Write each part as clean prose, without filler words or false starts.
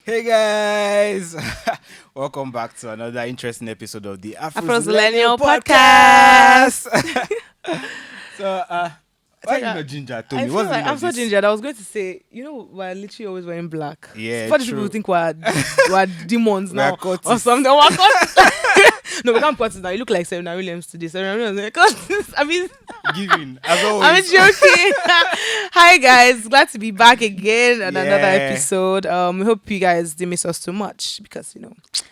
Hey guys, welcome back to another interesting episode of the Afrozillenialpodcast. So, why are you not ginger, Tommy? I feel like I'm so gingered. I was going to say, we're literally always wearing black. Yeah, For people true. who think we're demons now cultists. or something. We're cultists. No, we can't put it now. You look like Serena Williams today. Serena Williams, like, I mean, Giving, as always. I'm joking. Hi guys, glad to be back again on another Yeah. episode. We hope you guys didn't miss us too much because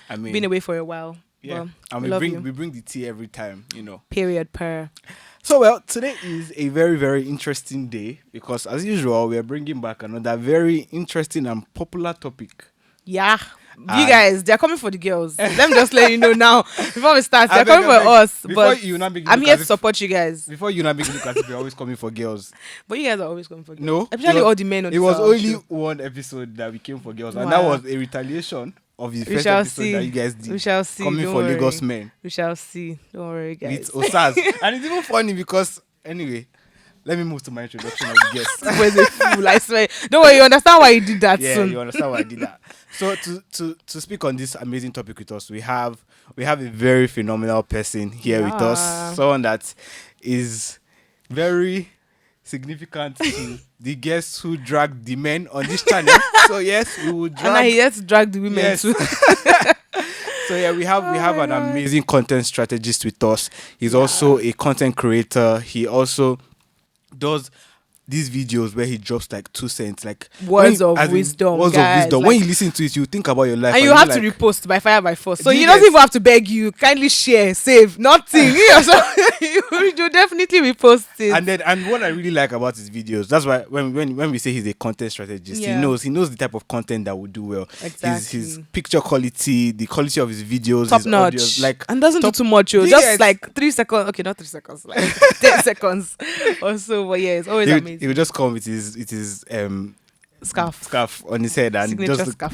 I mean, been away for a while. yeah, Well, and we love you. we bring the tea every time, Period per. So, well, today is a very, very interesting day because, as usual, we are bringing back another very interesting and popular topic. Yeah. You And- guys, they're coming for the girls. Let me just let you know now. Before we start, I they're beg, coming I for beg. us. Before But you not begin I'm look here as to if- support you guys. Before you not make it look as if you're always coming for girls. But you guys are always coming for girls. No, Especially it was- all the men on It was this only show. one episode that we came for girls, and Wow. that was a retaliation of the We first shall episode see. that you guys did. We shall see. Coming Don't for worry. Lagos men We shall see. Don't worry, guys. with Osas. And it's even funny because, anyway, let me move to my introduction of the guest. This was a fool, I swear. Don't worry, you understand why you did that Yeah, soon. you understand why I did that. So to speak on this amazing topic with us, we have a very phenomenal person here with Yeah. us. Someone that is very significant to the guests who drag the men on this channel. So yes, we will And I drag. here to drag the women Yes. too. So yeah, we have my an God. amazing content strategist with us. He's also a content creator. He also does these videos where he drops like 2 cents, like Words when- of as in wisdom, Words guys, of wisdom. like- when you listen to it, you think about your life, And you you're have to like, repost by fire by force. So Do he you doesn't get- even have to beg you. Kindly share, save, nothing. You do definitely repost it. And what I really like about his videos, that's why when we say he's a content strategist, Yeah. he knows the type of content that would do well. Exactly. His picture quality, the quality of his videos, Top his notch, audios, like and doesn't do top- too much. Yes. Just like 3 seconds. Okay, not 3 seconds, like 10 seconds or so. But yeah, it's always he amazing. would just come with his scarf on his head and Signature just scarf.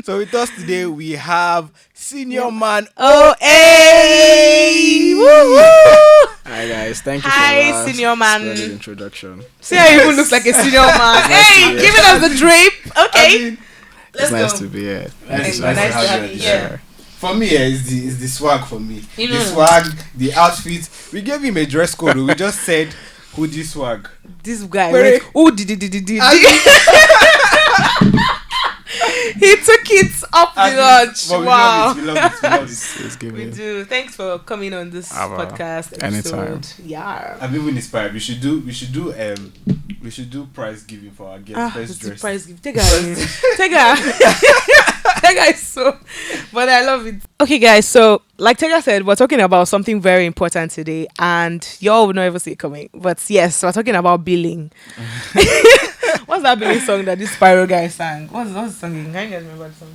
So with us today we have senior man. Oh, hey! Woo-hoo! Hi guys, thank you Hi, for that senior man. splendid introduction. See how he even looks like a senior man. Hey, be giving us the drape. Okay, It's let's nice go. to be here. Nice Nice to to have have you you on the here. For me, it's the swag for me. You The know. swag, the outfit. We gave him a dress code. We just said hoodie swag. This guy Wait. went, oh, did. He took it up the notch. But we Wow. love it. We love it. We love it. It's We giving. do. Thanks for coming on this podcast anytime. episode. Yeah. I'm even inspired. We should do prize giving for our guest best It's the dress. prize gift. Take her. Tega is so, but I love it. Okay, guys. So, like Tega said, we're talking about something very important today, and y'all will not ever see it coming. But yes, we're talking about billing. What's that billing song that this Spyro guy sang? What's the song? Can you guys remember the song?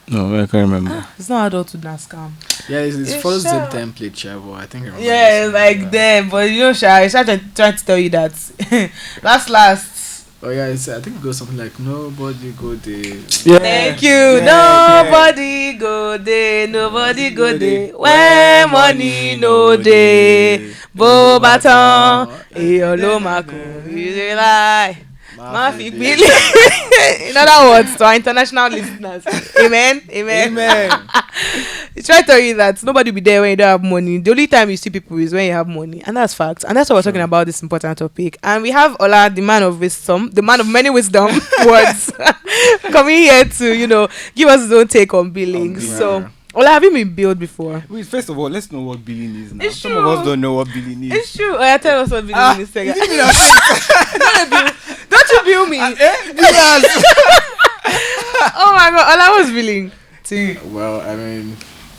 No, I can't remember. It's not adulthood, not scam. Yeah, it Yeah, follows the sure. template, Chavo. I think I remember. Yeah, this. like Yeah. them. But Sha trying to tell you that last. Oh yeah, I think it goes something like nobody go there. Yeah. Thank you. Yeah, Nobody go there. Nobody go there. When money no day. Bo baton. Eyo lo mako. You dey lie. Ma fi gbili. In other words, to our international listeners, amen. Try to tell you that nobody will be there when you don't have money. The only time you see people is when you have money, and that's facts. And that's why we're talking about this important topic. And we have Ola, the man of wisdom, the man of many wisdom words, coming here to give us his own take on billing. billing. So, Ola, have you been billed before? Wait, first of all, let's know what billing is now. It's Some true. of us don't know what billing is. It's true. Oh, yeah, tell us what billing is. you Tega. didn't even Don't you bill me? Oh my God, Ola was billing. Well, I mean,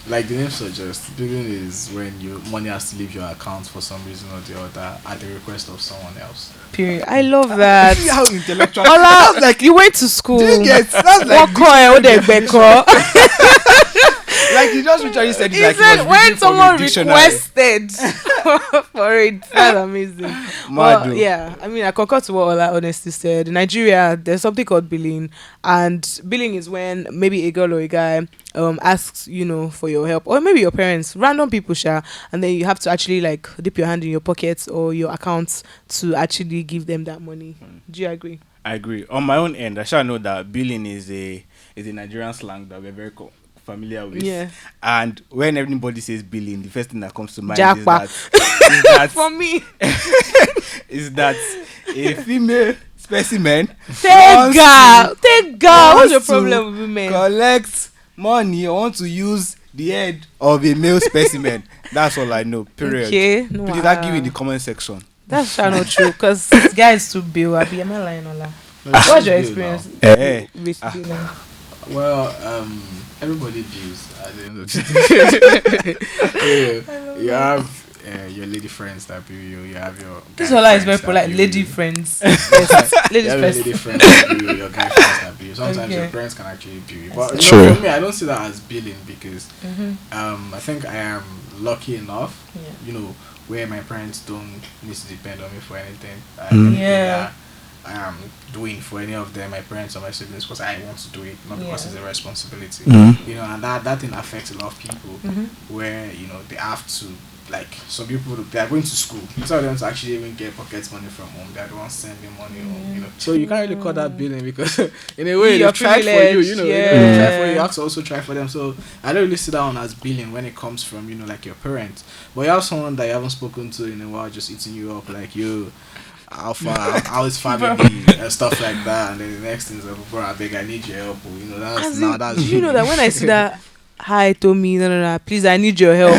like the name suggests, billing is when money has to leave your account for some reason or the other at the request of someone else. Period. I love that. See how intellectual. Ola, That's like you went to school. Do you get? That's like What coin? What they beko? like you just literally said it He like he said was when reading from a someone dictionary. requested for it. That's amazing. Mad Well, though. yeah, I mean, I concur to what Ola honestly said. In Nigeria, there's something called billing, and billing is when maybe a girl or a guy asks for your help, or maybe your parents, random people share, and then you have to actually dip your hand in your pockets or your accounts to actually give them that money. Do you agree? I agree. On my own end, I shall know that billing is a Nigerian slang that we're very familiar with. Yeah. And when everybody says billing, the first thing that comes to mind Jackpot. is that For me. is that a female specimen Thank God. What's your wants problem to with women? collect money or want to use the head of a male specimen. That's all I know. Period. Okay. Please argue in the comment section. That's not true because guys to bill. Am I lying on that? No, What's your it's good experience with billing? now. Well, everybody bills at the end of the day. You have your lady friends that bill you. You have your This guy Ola is friends very that polite. bill Lady you. friends. You Ladies have your first. lady friends that bill you, your guy friends that bill you. Sometimes Okay. your parents can actually bill you. But True. for me, I don't see that as billing because I think I am lucky enough, where my parents don't need to depend on me for anything. Anything that I am doing for any of them, my parents or my siblings, because I want to do it, not because it's a responsibility. And that thing affects a lot of people where they have to, like, some people, they are going to school, some of them to actually even get pocket money from home, they are the ones sending money home, so you can't really call that billing because in a way You're they tried for you, privileged, they try for you, you have to also try for them. So I don't really see that one as billing when it comes from like your parents, but you have someone that you haven't spoken to in a while just eating you up, like you how is family and stuff like that, and then the next thing is like, bro, I beg, I need your help, that's Do you know that when I see that, hi Tommy, no, please, I need your help.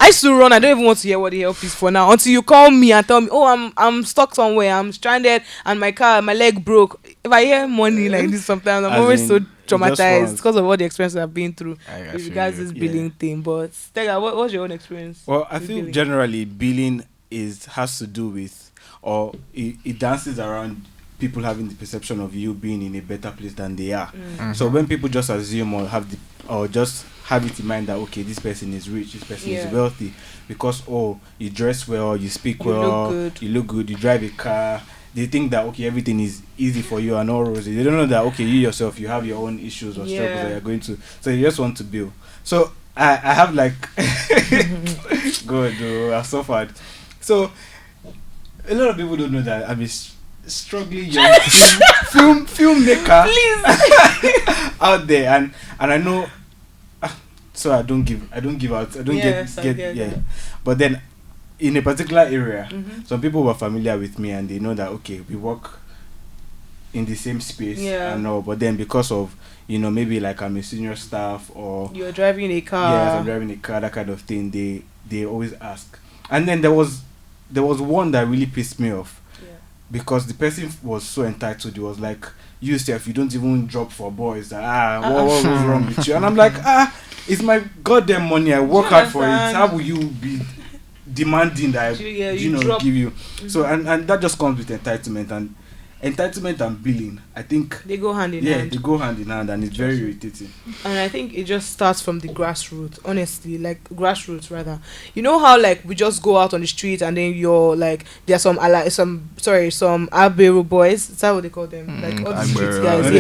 I used to run. I don't even want to hear what the help is for now until you call me and tell me, oh, I'm stuck somewhere, I'm stranded, and my leg broke. If I hear money like this, sometimes I'm always so traumatized because of all the experiences I've been through with regards to this billing thing. But Tega, what's your own experience? Well, I feel billing? generally billing has to do with, or it dances around people having the perception of you being in a better place than they are. So when people just assume or just have it in mind that, okay, this person is rich, this person is wealthy because you dress well, you speak well, you look good, you drive a car, they think that, okay, everything is easy for you and all rosy. They don't know that, okay, you yourself, you have your own issues or struggles that you're going to, so you just want to build. So I have like I've suffered. So a lot of people don't know that I'm a struggling young filmmaker out there, and I know. So I don't give out. I don't get. But then, in a particular area, some people were familiar with me and they know that, okay, we work in the same space and all. But then because of maybe like I'm a senior staff or you're driving a car. Yes, I'm driving a car. That kind of thing. They always ask. And then there was one that really pissed me off because the person was so entitled. He was like, you yourself, you don't even drop for boys. What was wrong with you? And I'm like, it's my goddamn money. I work hard for it. How will you be demanding that I give you? So and that just comes with entitlement and billing. I think they go hand in hand. Yeah, they go hand in hand, and it's very irritating. And I think it just starts from the grassroots. Honestly, like grassroots rather. You know how like we just go out on the street and then you're like there's some Albero boys. Is that what they call them? Like all the street guys.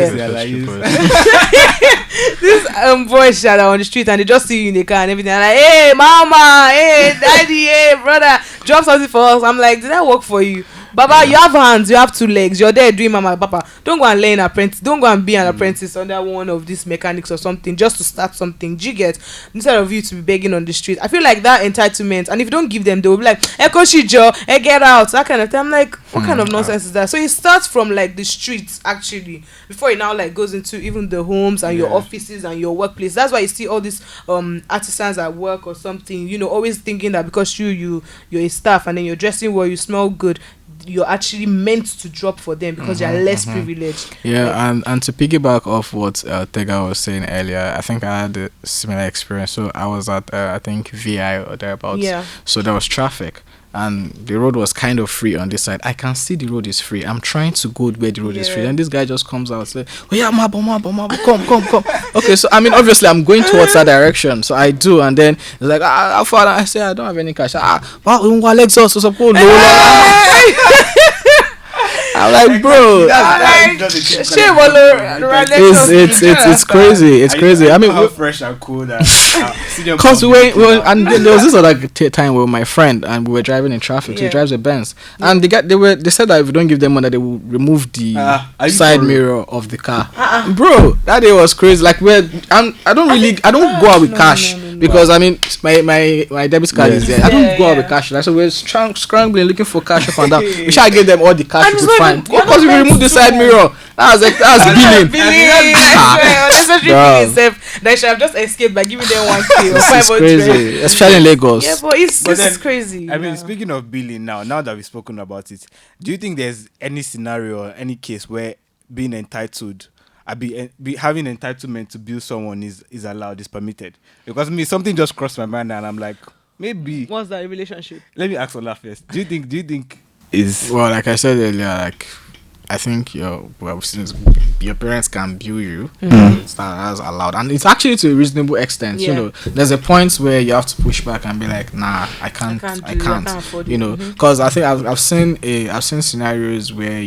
These boys shout out on the street and they just see you in the car and everything. And like, hey mama, hey daddy, hey brother, drop something for us. I'm like, did that work for you? Baba, you have hands, you have 2 legs, you're there doing mama, papa. Don't go and learn apprentice, don't go and be an apprentice under one of these mechanics or something just to start something. Do you get? Instead of you to be begging on the street. I feel like that entitlement, and if you don't give them, they will be like, hey, get out, that kind of thing. I'm like, what kind of nonsense is that? So it starts from like the streets actually, before it now like goes into even the homes and your offices and your workplace. That's why you see all these artisans at work or something, always thinking that because you're a staff and then you're dressing well, you smell good, you're actually meant to drop for them because you're less privileged. And to piggyback off what Tega was saying earlier, I think I had a similar experience. So I was at I think VI or thereabouts, so there was traffic and the road was kind of free on this side. I can see the road is free. I'm trying to go where the road is free, and this guy just comes out and says, oh yeah, mabo, come. Okay, so I mean obviously I'm going towards that direction, so I do, and then it's like, how far? I say I don't have any cash. I'm like, bro, it's crazy. It's crazy. I mean, how fresh and cool that. Cause and there was this other time with my friend, and we were driving in traffic. He drives a Benz, and they said that if we don't give them money, they will remove the side mirror of the car. Bro, that day was crazy. Like I don't go out with cash because I mean my debit card is there. I don't go out with cash. Like, so we're scrambling looking for cash up and down. We should give them all the cash we could find. Because we remove the side mirror. That's billing. They should have just escaped by giving them 1K or 500. It's crazy, especially in Lagos. Yeah, but it's crazy. I mean, speaking of billing now that we've spoken about it, do you think there's any scenario or any case where being entitled, having entitlement to bill someone is allowed, is permitted? Because something just crossed my mind and I'm like, maybe. What's that relationship? Let me ask Ola first. Do you think is... Well, like I said earlier, like I think since your parents can bill you, that's allowed, and it's actually to a reasonable extent. You know, there's a point where you have to push back and be like, nah, I can't. You know, because I think I've seen scenarios where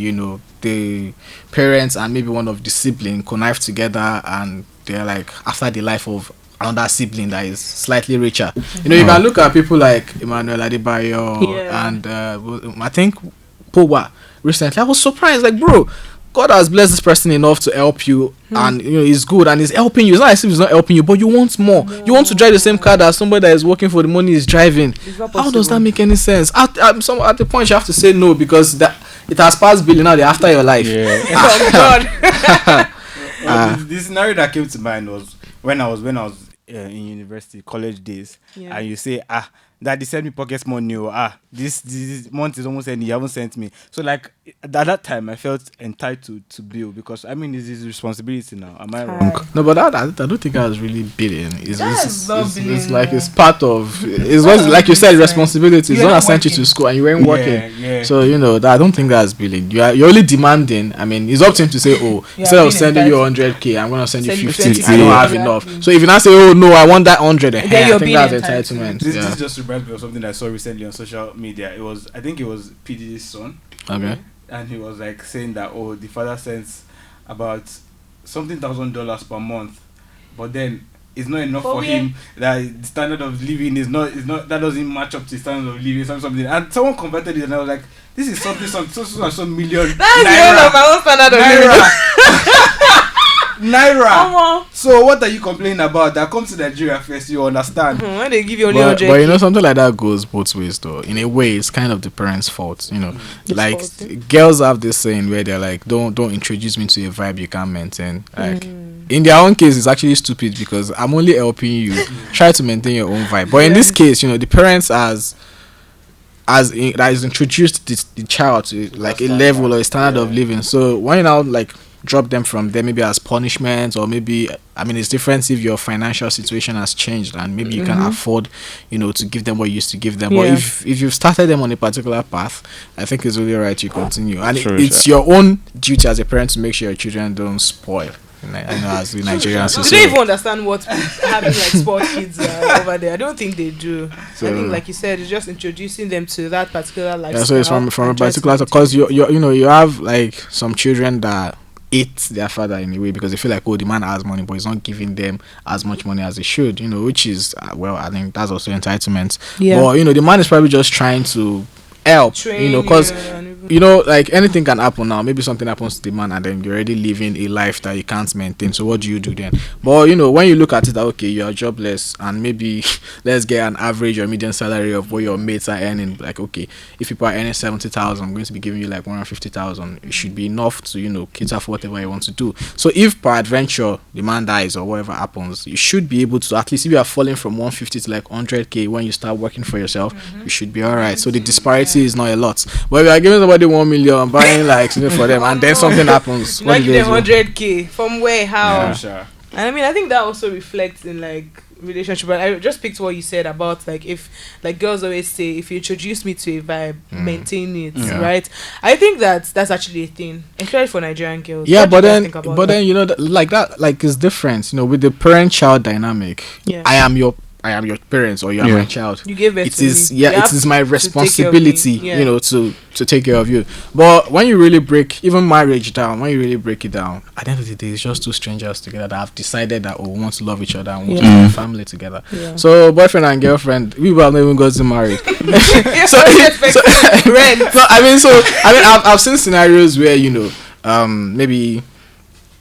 the parents and maybe one of the siblings connive together, and they're like after the life of another sibling that is slightly richer. You can look at people like Emmanuel Adebayo and I think Powa. Recently, I was surprised, like, bro, God has blessed this person enough to help you, and he's good and he's helping you. It's not as if he's not helping you, but you want more. You want to drive the same car that somebody that is working for the money is driving. How does that make any sense? At the point you have to say no, because that it has passed billing now. They're after your life. Oh God. The scenario that came to mind was when I was in university, college days, and you say, Daddy sent me pocket money, this month is almost ending, you haven't sent me. So like at that time I felt entitled to bill, because I mean it's his responsibility now. Am I wrong? No, but I don't think I was really billing. It's like it's part of it's what, like you said, responsibility. It's not I sent you to school and you weren't working. So I don't think that's billing. You're only demanding. I mean, it's up to him to say, instead of sending you 100k, I'm gonna send you 50. I don't have enough. So if you now say, no, I want that 100, I think that's entitlement. This just reminds me of something I saw recently on social media. I think it was PD's son. Okay. And he was like saying that the father sends about something $1,000 per month, but then it's not enough for him. That the standard of living is not that doesn't match up to the standard of living, something. And someone converted it, and I was like, this is some million. That's the of my own standard of living. Naira. So what are you complaining about? That comes to Nigeria first, you understand? When they give you only 100. But something like that goes both ways though. In a way, it's kind of the parents' fault. Like girls have this saying where they're like, don't introduce me to a vibe you can't maintain. Like in their own case, it's actually stupid, because I'm only helping you try to maintain your own vibe. But in this case, the parents that has introduced the child to like a level or a standard of living. So when you now like drop them from there, maybe as punishment, or maybe it's different if your financial situation has changed and maybe you can afford to give them what you used to give them. But if you've started them on a particular path, I think it's really right you continue, and it's your own duty as a parent to make sure your children don't spoil. As the Nigerian society, do they even understand what having like sport kids over there? I don't think they do. So, I think, like you said, it's just introducing them to that particular lifestyle. So it's from a particular, because you have like some children that hate their father in a way, because they feel like, the man has money but he's not giving them as much money as he should, which is I think that's also entitlement. But the man is probably just trying to help, because like anything can happen now. Maybe something happens to the man and then you're already living a life that you can't maintain. So what do you do then? But when you look at it, okay, you are jobless, and maybe let's get an average or median salary of what your mates are earning. Like, okay, if people are earning 70,000, I'm going to be giving you like 150,000. It should be enough to cater for whatever you want to do. So if per adventure the man dies or whatever happens, you should be able to, at least if you are falling from 150 to like 100k when you start working for yourself, you should be all right. So the disparity is not a lot. But if you are giving somebody 1 million, buying like something for them, and then something happens, what do they do? 100k from where? How? Yeah, sure. And I think that also reflects in like relationship. But I just picked what you said about like, if like girls always say, if you introduce me to a vibe, maintain it, right? I think that's actually a thing, especially for Nigerian girls. Yeah, but then like that, like it's different, with the parent-child dynamic. I am your I am your parents or you are my child. You gave birth it to is me. it is my responsibility, you know, to take care of you. But when you really break even marriage down, when you really break it down, at the end of the day, it's just two strangers together that have decided that we want to love each other and want to have a family together. So boyfriend and girlfriend, we will never go to marry. I've seen scenarios where, you know, maybe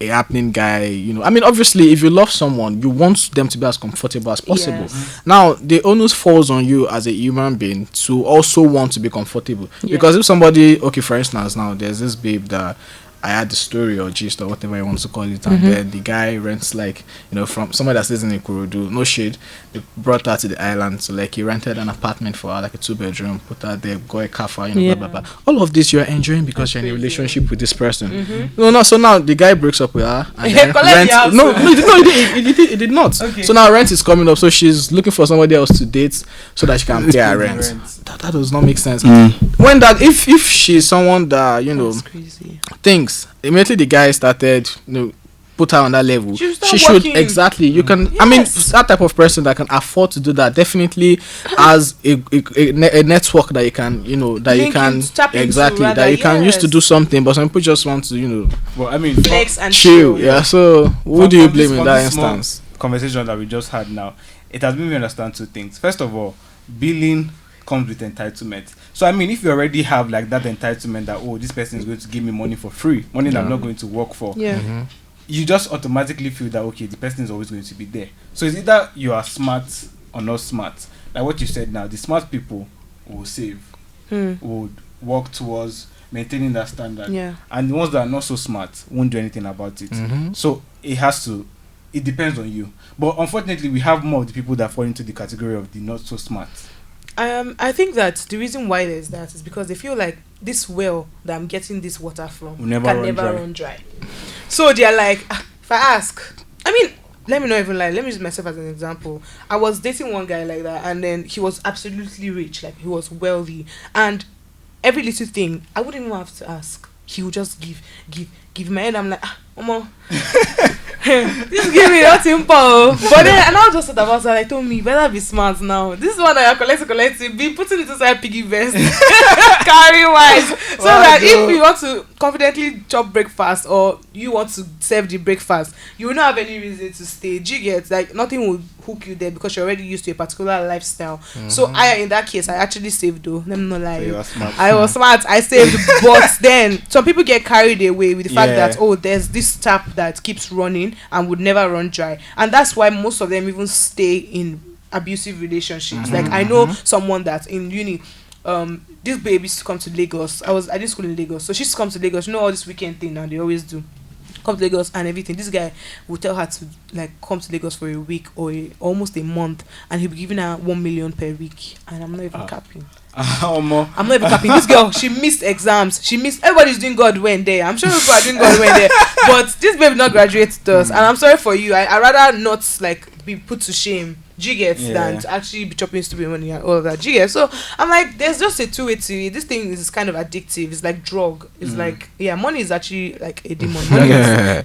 a happening guy, you know, I mean, obviously, if you love someone, you want them to be as comfortable as possible. Now, the onus falls on you as a human being to also want to be comfortable. Because if somebody, okay, for instance, now there's this babe that I had the story or gist or whatever you want to call it, and then the guy rents, like, you know, from somebody that stays in Ikorodu, no shade, they brought her to the island, so like he rented an apartment for her, like a 2-bedroom, put her there, got a car, you know, blah blah blah. All of this you're enjoying because you're in a relationship with this person. No, so now the guy breaks up with her and then rent. He did not. Okay. So now rent is coming up, so she's looking for somebody else to date so that she can pay her rent. That does not make sense. When that if she's someone that, you know, thinks immediately the guy started, you know, put her on that level, she should exactly, you can I mean, that type of person that can afford to do that definitely has a network that you can, you know, that you can exactly that you can use to do something. But some people just want to, you know, well, I mean, flex and chill. So who do you blame in that instance? Conversation that we just had now, it has made me understand two things. First of all, billing comes with entitlement. So I mean, if you already have like that entitlement that, oh, this person is going to give me money for free, money that I'm not going to work for, you just automatically feel that, okay, the person is always going to be there. So it's either you are smart or not smart. Like what you said now, the smart people will save, would work towards maintaining that standard, and the ones that are not so smart won't do anything about it. So it depends on you. But unfortunately, we have more of the people that fall into the category of the not so smart. I think that the reason why there's that is because they feel like this well that I'm getting this water from can never run dry. So they're like, if I ask, I mean, let me not even lie, let me use myself as an example. I was dating one guy like that, and then he was absolutely rich, like he was wealthy, and every little thing I wouldn't even have to ask. He would just give my head. I'm like, this give me that simple. But then, and I just thought about it, I told me, better be smart now. This is one that you're collecting, be putting it inside piggy vest, carry wise. So that if you want to confidently chop breakfast or you want to serve the breakfast, you will not have any reason to stay. Do you get, like, nothing will hook you there because you're already used to a particular lifestyle. So in that case, I actually saved though. Let me not lie. So I was smart. I saved, but then some people get carried away with the fact that, oh, there's this tap that keeps running and would never run dry, and that's why most of them even stay in abusive relationships. Like I know someone that in uni, this baby used to come to Lagos. I did school in Lagos, so she used to come to Lagos. You know all this weekend thing now, they always do. Come to Lagos and everything. This guy would tell her to like come to Lagos for a week or almost a month, and he'll be giving her 1 million per week. And I'm not even capping. I'm not even capping. This girl, she missed exams. Everybody's doing God when there. I'm sure people are doing God when there. But this baby not graduated us, and I'm sorry for you. I rather not like be put to shame. G gets than to actually be chopping stupid money and all of that. G gets. So I'm like, there's just a two-way to it. This thing is kind of addictive. It's like drug. It's like money is actually like a demon.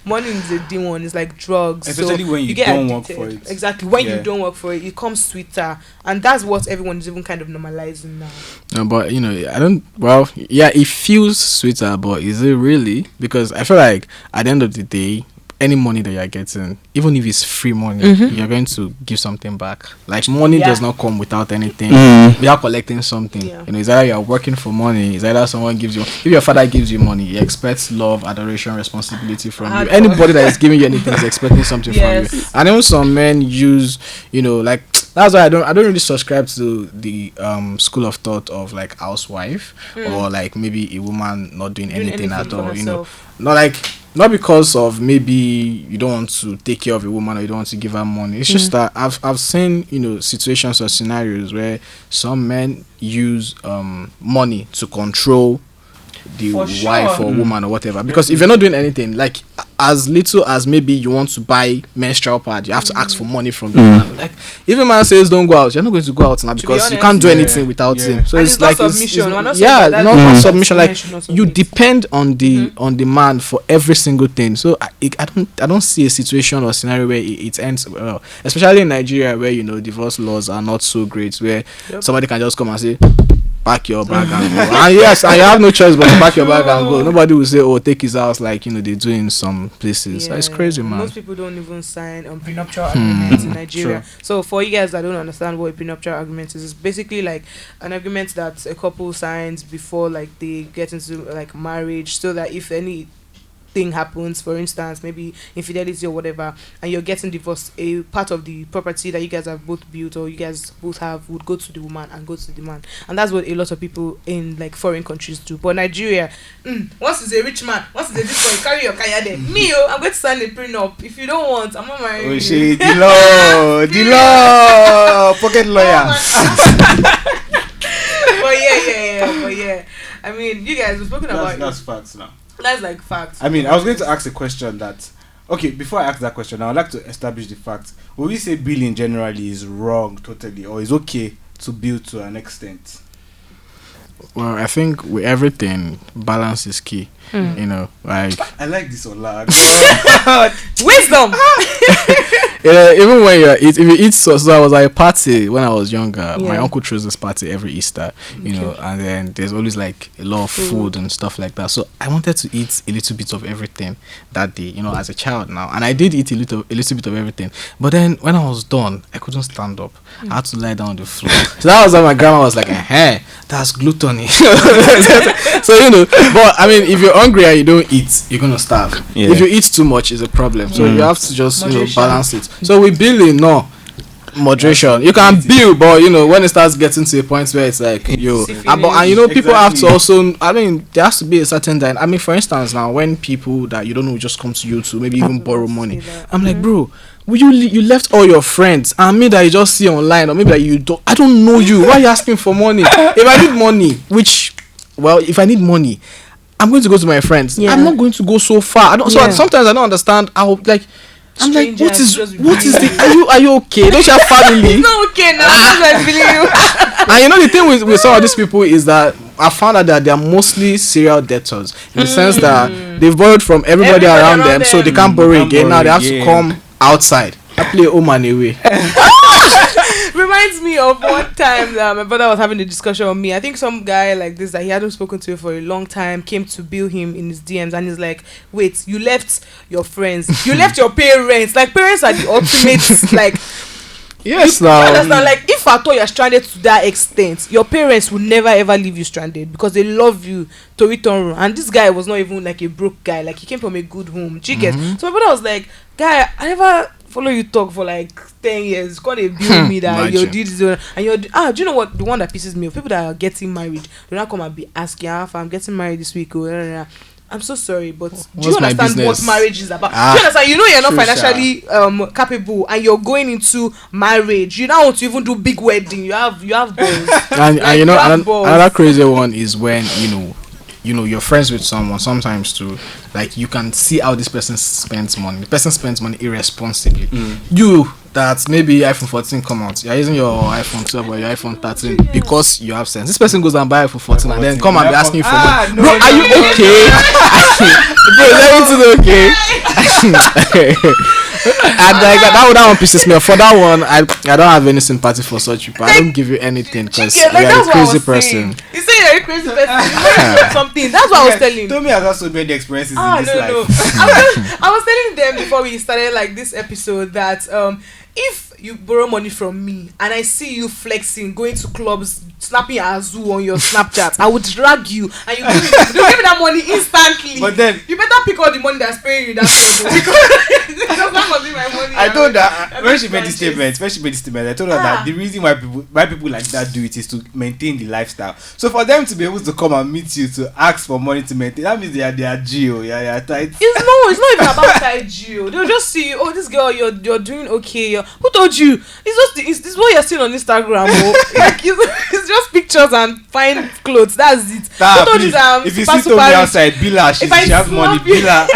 Money is a demon. It's like drugs. Especially so when you don't work for it. Exactly. When you don't work for it, it comes sweeter, and that's what everyone is even kind of normalizing now. No, but you know, I don't. Well, yeah, it feels sweeter, but is it really? Because I feel like at the end of the day, any money that you're getting, even if it's free money, you're going to give something back. Like money does not come without anything, without collecting something. You know, it's either you're working for money, it's either someone gives you. If your father gives you money, he expects love, adoration, responsibility from you. Anybody that is giving you anything is expecting something from you. And even some men use, you know, like that's why I don't really subscribe to the school of thought of like housewife or like maybe a woman not doing anything at all. You know, not because of maybe you don't want to take care of a woman or you don't want to give her money. It's just that I've seen, you know, situations or scenarios where some men use money to control the wife or woman or whatever. Because if you're not doing anything, like as little as maybe you want to buy menstrual pad, you have to ask for money from the man. Like, if a man says don't go out, you're not going to go out now because you can't do anything without him. So it's like submission. Not submission. Like, you depend on the man for every single thing. So I don't see a situation or scenario where it ends well, especially in Nigeria, where divorce laws are not so great, where somebody can just come and say, pack your bag and go. And yes, I have no choice but to pack your bag and go. Nobody will say, oh, take his house, like they do in some places. It's crazy, man. Most people don't even sign prenuptial agreements in Nigeria. Sure. So for you guys that don't understand what a prenuptial agreement is, it's basically like an agreement that a couple signs before like they get into like marriage, so that if any thing happens, for instance, maybe infidelity or whatever, and you're getting divorced, a part of the property that you guys have both built or you guys both have would go to the woman and go to the man. And that's what a lot of people in like foreign countries do. But Nigeria, once is a rich man, once is a this one, carry your kaya there. Me, I'm going to sign a prenup. If you don't want, I'm not marrying you. Shit, the law, pocket lawyer. But yeah. I mean, you guys were spoken about that's facts now. That's like facts. I mean, I was going to ask a question that... Okay, before I ask that question, I would like to establish the fact. Will we say billing generally is wrong totally, or is okay to bill to an extent? Well, I think with everything, balance is key. Like... I like this a lot. Wisdom! Even when if you eat so I was at a party when I was younger. My uncle throws this party every Easter, and then there's always like a lot of food and stuff like that. So I wanted to eat a little bit of everything that day, as a child now, and I did eat a little bit of everything. But then when I was done, I couldn't stand up. I had to lie down on the floor. So that was when my grandma was like, that's gluttony. So but I mean, if you're hungry and you don't eat, you're gonna starve. If you eat too much, it's a problem. So you have to just balance it. So with billing, no moderation. You can bill, but when it starts getting to a point where it's like people have to also. I mean, there has to be a certain time. I mean, for instance, now when people that you don't know just come to you to maybe even borrow money, I'm like, bro, you left all your friends and me that you just see online, or maybe that I don't know you. Why are you asking for money? If I need money, if I need money, I'm going to go to my friends. I'm not going to go so far. So sometimes I don't understand how I'm like, what is the? Are you okay? Don't you have family? It's not okay now. I believe you. And the thing with some of these people is that I found out that they are mostly serial debtors in the sense that they've borrowed from everybody around them, so they can't borrow again. Now they have to come outside. I play home and away. Reminds me of one time that my brother was having a discussion with me. I think some guy like this that he hadn't spoken to for a long time came to bill him in his DMs, and he's like, wait, you left your friends, you left your parents. Like, parents are the ultimate like yes, you understand? Like, if at all you're stranded to that extent, your parents will never ever leave you stranded because they love you to return. And this guy was not even like a broke guy, like he came from a good home. So my brother was like, guy, I never follow you talk for like 10 years. Can't they bill me that you did this and you're do you know what? The one that pisses me off, people that are getting married, do not come and be asking if I'm getting married this week or I'm so sorry, but do you understand what marriage is about? Do you understand? You're not financially capable, and you're going into marriage. You don't want to even do big wedding. You have balls. And another crazy one is when you're friends with someone sometimes too, like you can see how this person spends money. The person spends money irresponsibly. You that maybe iPhone 14 come out, you're using your iPhone 12 or your iPhone 13 because you have sense. This person goes and buy iPhone 14 and then come and be asking you for money. Bro, are you okay? Bro, is everything okay? And like that one pisses me off. For that one, I don't have any sympathy for such people. I don't give you anything because you're a crazy person. You say you're a crazy person. Something. That's what I was telling. Told me I got so many experiences in this life. No. I was telling them before we started like this episode that if you borrow money from me and I see you flexing, going to clubs, snapping a zoo on your Snapchat, I would drag you and you give me that money instantly. But then you better pick out the money that's paying you that money because that must be my money. I told her when she made this statement, I told her that the reason why people like that do it is to maintain the lifestyle. So for them to be able to come and meet you to ask for money to maintain, that means they are geo, tight. It's not even about tight geo. They'll just see, oh, this girl, you're doing okay. Who told you? This is what you're seeing on Instagram. Like it's just pictures and fine clothes. That's it. If you see Tommy outside, Bila, she has money. Bila.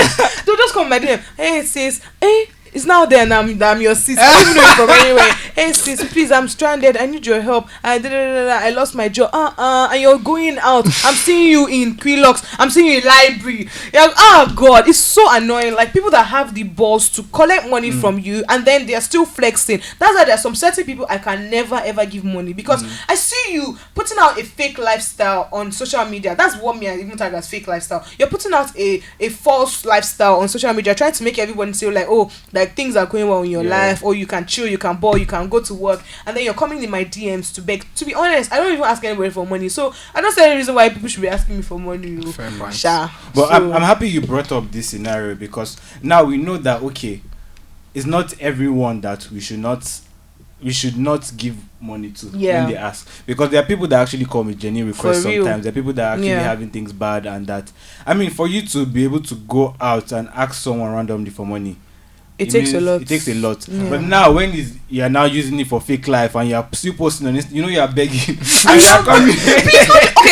They'll just come my DM. Hey sis, hey. It's now there and I'm your sis. I don't know you from anywhere. Hey sis, please, I'm stranded. I need your help. I lost my job. And you're going out. I'm seeing you in Quilox. I'm seeing you in library. You're like, oh God, it's so annoying. Like people that have the balls to collect money from you and then they're still flexing. That's why there's some certain people I can never ever give money because I see you putting out a fake lifestyle on social media. That's what me I even tag as fake lifestyle. You're putting out a false lifestyle on social media, trying to make everyone feel like, oh, like things are going well in your life, or you can chill, you can ball, you can go to work, and then you're coming in my DMs to beg. To be honest, I don't even ask anybody for money, so I don't see any reason why people should be asking me for money. Fair point. Sure. But So, I'm happy you brought up this scenario because now we know that okay, it's not everyone that we should not give money to when they ask, because there are people that actually come with genuine requests sometimes. There are people that are actually having things bad, and that I mean, for you to be able to go out and ask someone randomly for money, it takes a lot. Yeah. But now when you are now using it for fake life and you are still posting on it, you know you are begging.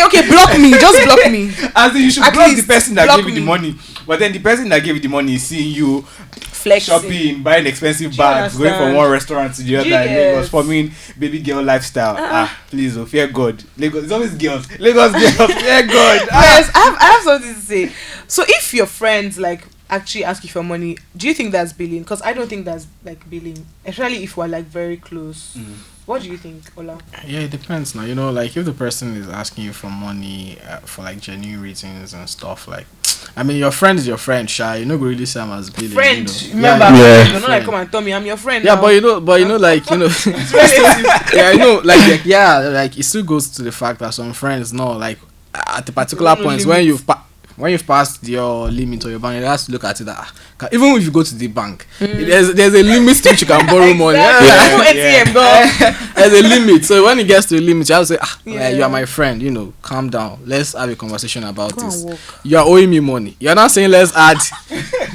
okay, block me, just block me. As in you should At block least the person that block gave you the me. money. But then the person that gave you the money is seeing you Flexing. shopping, buying expensive bags, going from one restaurant to the other in Lagos, forming baby girl lifestyle. Please, fear God. Lagos, it's always girls. Lagos girls, fear God. Yes, I have something to say. So if your friends like actually ask you for money, do you think that's billing? Because I don't think that's like billing, especially if we're like very close. What do you think, Ola? Yeah, it depends now. You know, like if the person is asking you for money for like genuine reasons and stuff, like I mean, your friend is your friend, shy. You know, go really say I'm as billing. Friend, You know? remember? Yeah. You're not like come and tell me I'm your friend. Yeah, now. but you know, like you know, It's relative. yeah, you know, like it still goes to the fact that some friends know, like at the particular points when you've passed your limit or your bank, you have to look at it that even if you go to the bank, there's a limit to which you can borrow money. ATM, There's a limit. So when it gets to a limit, you have to say, you are my friend, you know, calm down. Let's have a conversation about this. You are owing me money. You're not saying let's add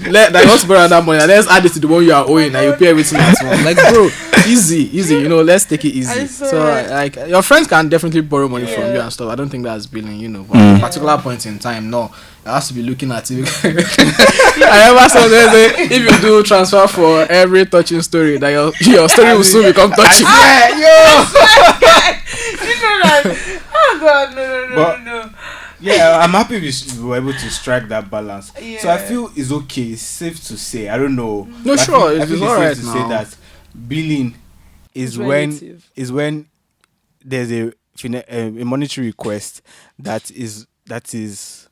let's borrow that money and let's add it to the one you are owing and you pay everything at once. Like bro, easy, you know, let's take it easy. So like your friends can definitely borrow money from you and stuff. I don't think that's billing, you know, but at a particular point in time, no. I have to be looking at it. I ever saw if you do transfer for every touching story, that your story will soon become touching. You know that? Oh God, no. Yeah, I'm happy we were able to strike that balance. Yeah. So I feel it's okay. It's safe to say. I don't know. No, I sure, feel it's alright safe to now. say that billing is when there's a monetary request that is not, that is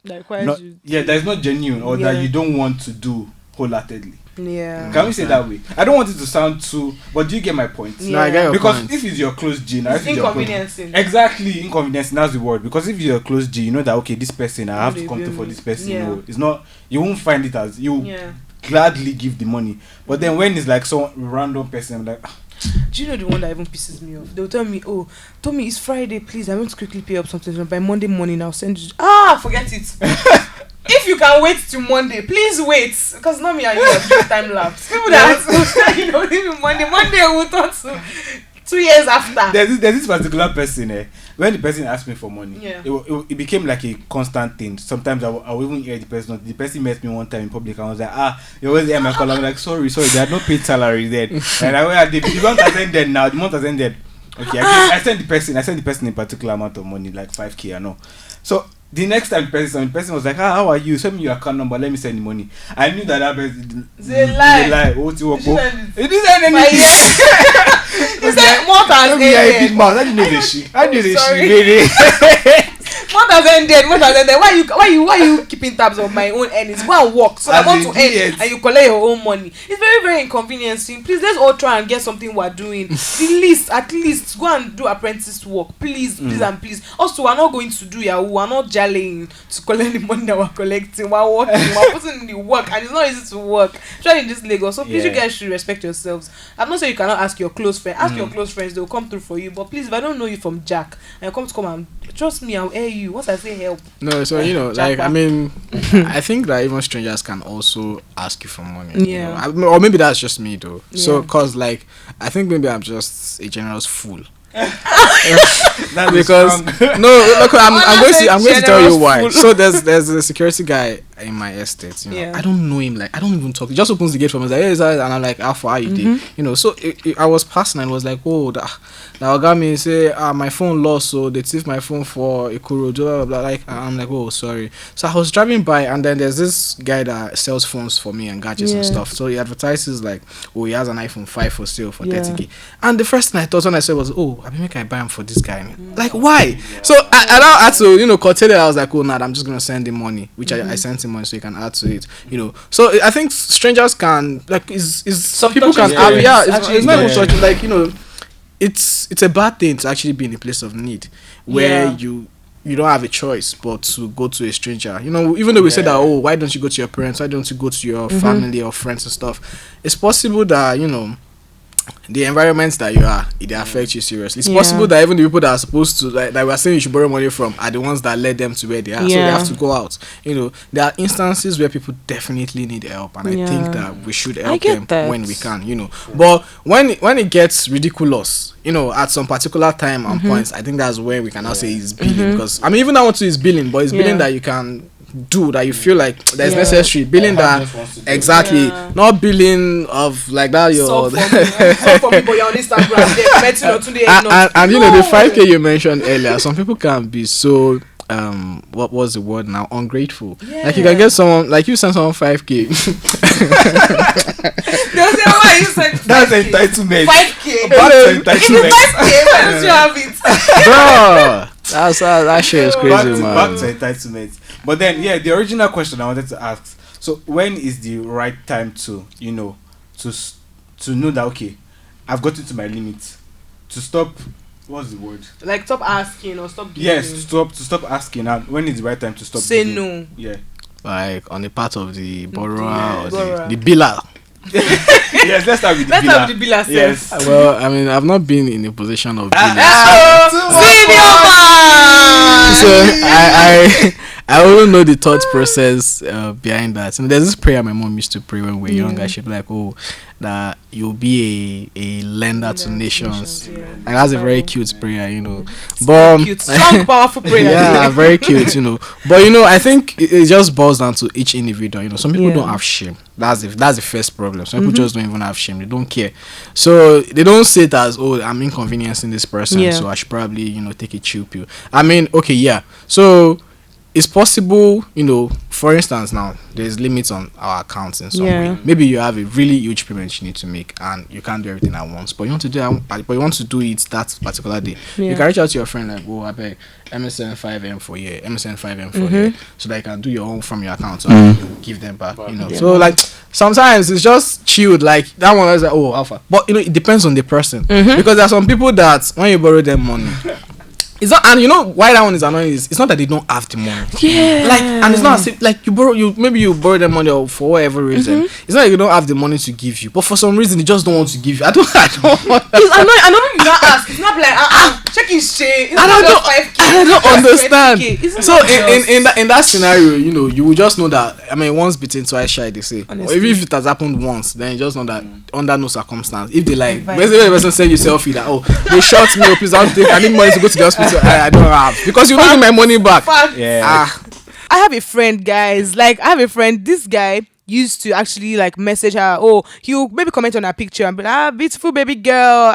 not genuine or that you don't want to do wholeheartedly. Yeah. Can we say that way? I don't want it to sound too, but do you get my point? Yeah. No, I get your Because point. if it's your close G, now It's inconveniencing. Exactly, inconveniencing. That's the word. Because if you're a close G, you know that okay, this person I have to come to for this person. Yeah. No, it's not. You won't find it as you gladly give the money. But then when it's like some random person, I'm like, do you know the one that even pisses me off? They'll tell me, oh, Tommy, it's Friday, please. I want to quickly pay up something. By Monday morning, I'll send you. Forget it. If you can wait till Monday, please wait. Because not me and you are doing time lapse. People that even Monday will talk to 2 years after. There's this particular person, when the person asked me for money, it became like a constant thing. Sometimes I will even hear the person. The person met me one time in public and I was like, you always hear my call. I'm like, sorry, they had no paid salary then. And the month has ended now. The month has ended. Okay, I sent the person a particular amount of money, like 5K, I know. So the next time the person was like, how are you? Send me your account number, let me send the money. I knew that person it's a lie. It didn't send anything. He said month has ended. Big mouth. I didn't know this shit. Month has ended. Why you keeping tabs on my own earnings? Go and work so I want to earn and you collect your own money. It's very, very inconveniencing. Please, let's all try and get something we're doing. At least go and do apprentice work. Please and please. Also, we're not going to do Yahoo. We're not jallying to collect the money that we're collecting. We're working. We're putting in the work, and it's not easy to work, especially in this Lagos. So please, you guys should respect yourselves. I'm not saying you cannot ask your close friend. Ask your close friends; they'll come through for you. But please, if I don't know you from Jack and you come and trust me, I'll air you. Once I say help. No, so you know, like I mean, I think that even strangers can also ask you for money. Yeah. You know? Or maybe that's just me though. Yeah. So, cause like I think maybe I'm just a generous fool. Because no, look, I'm going to tell you why. So there's a security guy in my estate, you know, Yeah. I don't know him. Like, I don't even talk. He just opens the gate for me. He's like, hey, sir, and I'm like, how far are you did? You know, so I was passing and was like, oh, that got me say, my phone lost, so they thief my phone for a kuro, blah, blah, blah. Like, I'm like, oh, sorry. So I was driving by, and then there's this guy that sells phones for me and gadgets and stuff. So he advertises like, oh, he has an iPhone 5 for sale for 30K. And the first thing I thought when I said was, oh, I make I buy him for this guy. Like, why? So I now had to, you know, curtail it. I was like, oh, nah, I'm just gonna send him money, which I sent him money so he can add to it, you know. So I think strangers can, like, is people can have, it's not even such, like, you know, it's a bad thing to actually be in a place of need where you don't have a choice but to go to a stranger, you know. Even though we say that, oh, why don't you go to your parents, why don't you go to your family or friends and stuff, it's possible that, you know, the environments that you are, it affects you seriously. It's possible that even the people that are supposed to, like we are saying you should borrow money from, are the ones that led them to where they are. So they have to go out. You know, there are instances where people definitely need help, and I think that we should help them when we can, you know. But when it gets ridiculous, you know, at some particular time and points, I think that's where we can now say it's billing. Because I mean, even that one too is billing, but it's billing that you can do, that you feel like that is necessary. Billing that exactly, not billing of like that your for me, but you're on Instagram, and you know, the 5K you mentioned earlier, some people can be so what was the word now, ungrateful. Like, you can get someone, like, you send someone 5K. That's entitlement. 5K. Back to entitlement. 5K, why don't you have it? Bro, that shit is crazy, man. Back to entitlement. But then, the original question I wanted to ask. So, when is the right time to, you know, to know that, okay, I've got to my limit, to stop? What's the word? Like, stop asking or stop giving. Yes, stop asking. And when is the right time to stop? Say giving? no. Yeah. Like, on the part of the borrower or the biller. Yes, let's start with the biller. Yes. Well, I mean, I've not been in a position of billing. So I wouldn't know the thought process behind that. And there's this prayer my mom used to pray when we were younger. She'd be like, oh, that you'll be a lender to nations. And that's a very cute prayer, you know. But cute, strong, powerful prayer. Yeah, very cute, you know. But you know, I think it just boils down to each individual. You know, some people don't have shame. That's the first problem. Some people just don't even have shame. They don't care. So they don't see it as, oh, I'm inconveniencing this person, so I should probably, you know, take a chill pill. I mean, okay, so it's possible, you know, for instance, now there's limits on our accounts in some way. Maybe you have a really huge payment you need to make and you can't do everything at once, but you want to do it that particular day. You can reach out to your friend like, oh, I beg MSN5M for here, MSN5M for here, so that you can do your own from your account, so you give them back, you know. So like sometimes it's just chilled, like that one is like, oh, alpha. But you know, it depends on the person, because there are some people that when you borrow them money, it's not, and you know why that one is annoying is it's not that they don't have the money. Like, and it's not as if like you borrow them money or for whatever reason. It's not like you don't have the money to give you, but for some reason they just don't want to give you. I don't it's annoying. I know you not ask. It's not like check his shit. I don't understand. So in that scenario, you know, you will just know that, I mean, once bitten, twice shy, they say. Or even if it has happened once, then you just know that under no circumstance, if they like, basically the person send you selfie that, oh, they shot me, oh, please don't take, I need money to go to the hospital. I don't have, because you don't give my money back. I have a friend, guys. Like, I have a friend. This guy used to actually like message her. Oh, he'll maybe comment on her picture and be like, beautiful baby girl.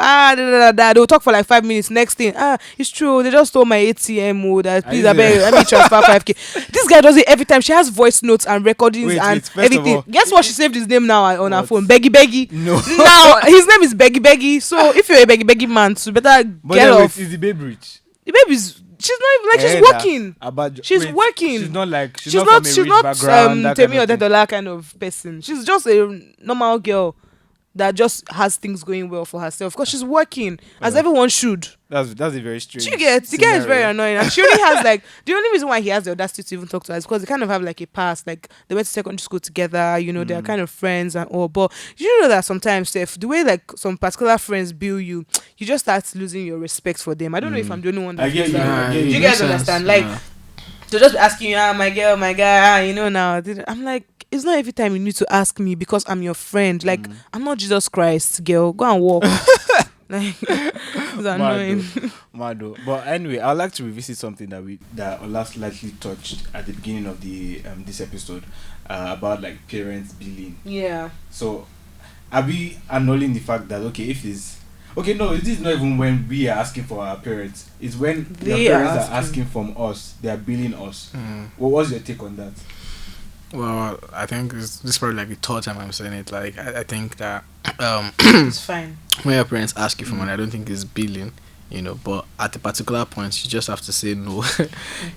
They'll talk for like 5 minutes. Next thing, it's true. They just stole my ATM. That please, let me transfer 5K. This guy does it every time. She has voice notes and recordings and everything. Guess what? She saved his name now on her phone. Beggy. No. Now his name is Beggy. So if you're a Beggy man, so better get off. Is the babe rich? The baby's. She's not even like she's working. She's working. She's not like she's not Temi or that kind of person. She's just a normal girl that just has things going well for herself because she's working as everyone should. That's a very strange. You get the guy is very annoying, and she only has like the only reason why he has the audacity to even talk to her is because they kind of have like a past, like they went to secondary school together, you know, they're kind of friends and all. But you know that sometimes the way like some particular friends bill you just start losing your respect for them. I don't know if I'm the only one that feels that. You guys understand? Like to just be asking you, my girl, my guy, you know now. I'm like, it's not every time you need to ask me because I'm your friend. Like, I'm not Jesus Christ, girl. Go and walk. Like, it's annoying. Mado. But anyway, I'd like to revisit something that Ola slightly touched at the beginning of the this episode about like parents billing. Yeah. So, are we annulling the fact that this is not even when we are asking for our parents. It's when their parents are asking from us. They are billing us. What was your take on that? Well, I think this is probably like the third time I'm saying it. Like, I think that it's fine. When your parents ask you for money, I don't think it's billing, but at a particular point, you just have to say no.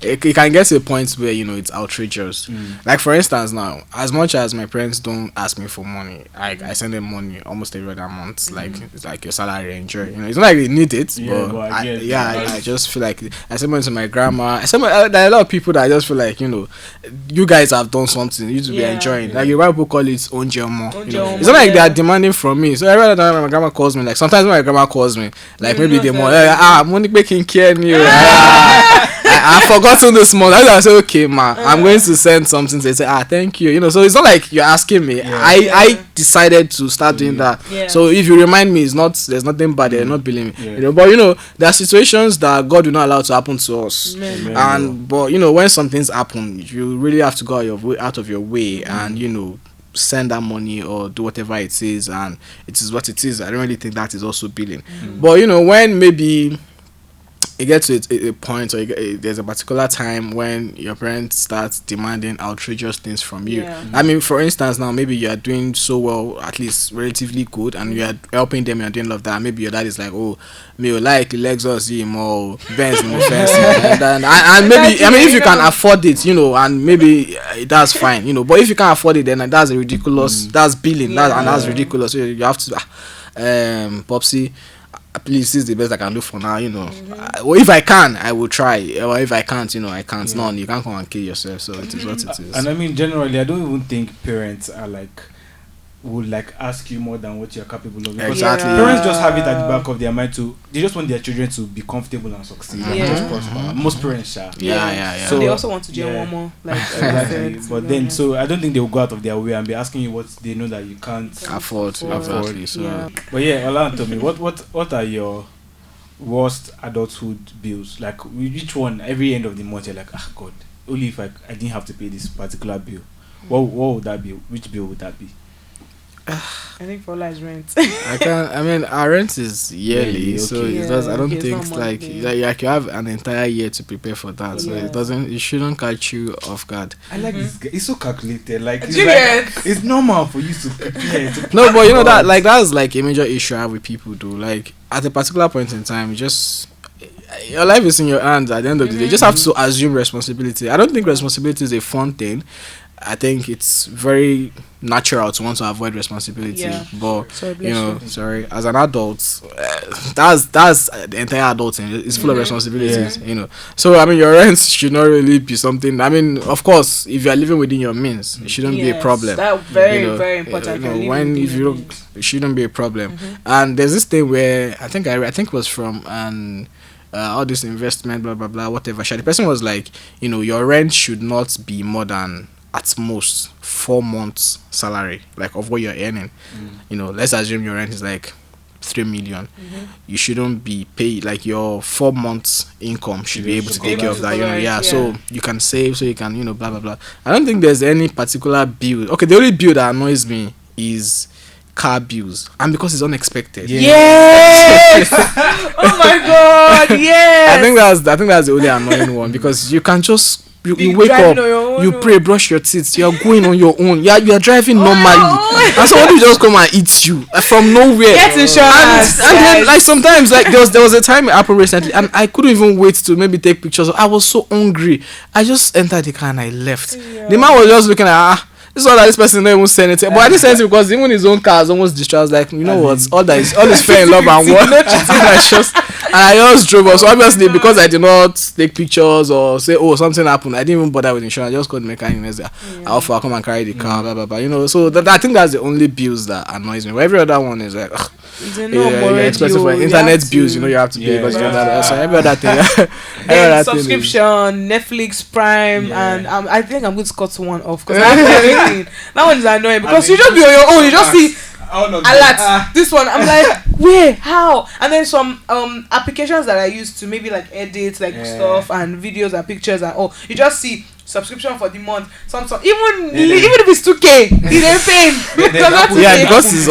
It can get to a point where, it's outrageous. Like, for instance, now, as much as my parents don't ask me for money, I send them money almost every other month. Like, it's like your salary, enjoy. It's not like they need it, I just feel like I send money to my grandma. There are a lot of people that I just feel like, you guys have done something. You should be enjoying. Like, white people call it onjomo. It's not like they are demanding from me. So every other time my grandma calls me, like sometimes when my grandma calls me, like maybe they more. Money making care you. I've forgotten this month. I say, okay, ma, I'm going to send something. They say, thank you. So it's not like you're asking me. I decided to start doing that. So if you remind me, there's nothing bad. They're not billing me. But there are situations that God will not allow to happen to us. But when some things happen, you really have to go out of your way and send that money or do whatever it is, and it is what it is. I don't really think that is also billing. But when maybe it gets to a point, or there's a particular time when your parents start demanding outrageous things from you. I mean, for instance, now maybe you are doing so well, at least relatively good, and you are helping them and doing love that. Maybe your dad is like, me like Lexus more Benz more fancy, and maybe if you can afford it, and maybe that's fine, But if you can't afford it, then that's a ridiculous. That's billing, that's ridiculous. So you have to, Popsy, please, this is the best I can do for now, if I can, I will try, or if I can't, I can't. No, you can't come and kill yourself. So it is what it is. And I mean, generally, I don't even think parents are would ask you more than what you're capable of. Because parents just have it at the back of their mind they just want their children to be comfortable and succeed and just prosper. Most parents are. So they also want to do one more. But then, so I don't think they will go out of their way and be asking you what they know that you can't afford. Exactly. So. But Ola, tell me, what are your worst adulthood bills? Like, which one, every end of the month, you're like, God, only if I didn't have to pay this particular bill. What would that be? Which bill would that be? I think for Ola's rent. Our rent is yearly, so it does. I don't think like you have an entire year to prepare for that, so it shouldn't catch you off guard. I like this guy. It's so calculated. It's normal for you to prepare. No, but that that's like a major issue I have with people do. Like at a particular point in time, your life is in your hands. At the end of the day, you just have to assume responsibility. I don't think responsibility is a fun thing. I think it's very natural to want to avoid responsibility, but as an adult, that's the entire adult thing. It's full of responsibilities, So I mean, your rent should not really be something. I mean, of course, if you are living within your means, it shouldn't be a problem. That's very important. It shouldn't be a problem. And there's this thing where I think it was from all this investment, blah blah blah, whatever. The person was like, your rent should not be more than at most 4 months salary, like of what you're earning. Let's assume your rent is like 3 million. You shouldn't be paid, like your 4 months income should be able to take care of that. So you can save, so you can blah blah blah. I don't think there's any particular bill. Okay, the only bill that annoys me is car bills, and because it's unexpected. Yes. Oh my God. Yes. I think that's the only annoying one, because you can just you wake up, you pray, brush your teeth, you're going on your own. You are driving normally, and somebody just come and eat you from nowhere. Get insurance. And then, like, sometimes, like, there was a time it happened recently, and I couldn't even wait to maybe take pictures. I was so hungry. I just entered the car and I left. The man was just looking at this one that this person don't even say anything. But I didn't say anything because even his own car is almost destroyed. I was like, what? All this fair in love and what? And I just drove up. So obviously, because I did not take pictures or say, something happened, I didn't even bother with insurance. I just called the mechanic and said, I'll come and carry the car, blah blah blah. So I think that's the only bills that annoys me. But every other one is like, expensive for internet bills. You have to pay because you have so every other thing. Subscription, Netflix, Prime, and I think I'm going to cut one off because that one is annoying because you just be on your own. You just see alert. This one, I'm like, where, how? And then some applications that I use to maybe like edit stuff and videos and pictures and all. You just see subscription for the month. Some even if it's 2K, it ain't paying. Because it's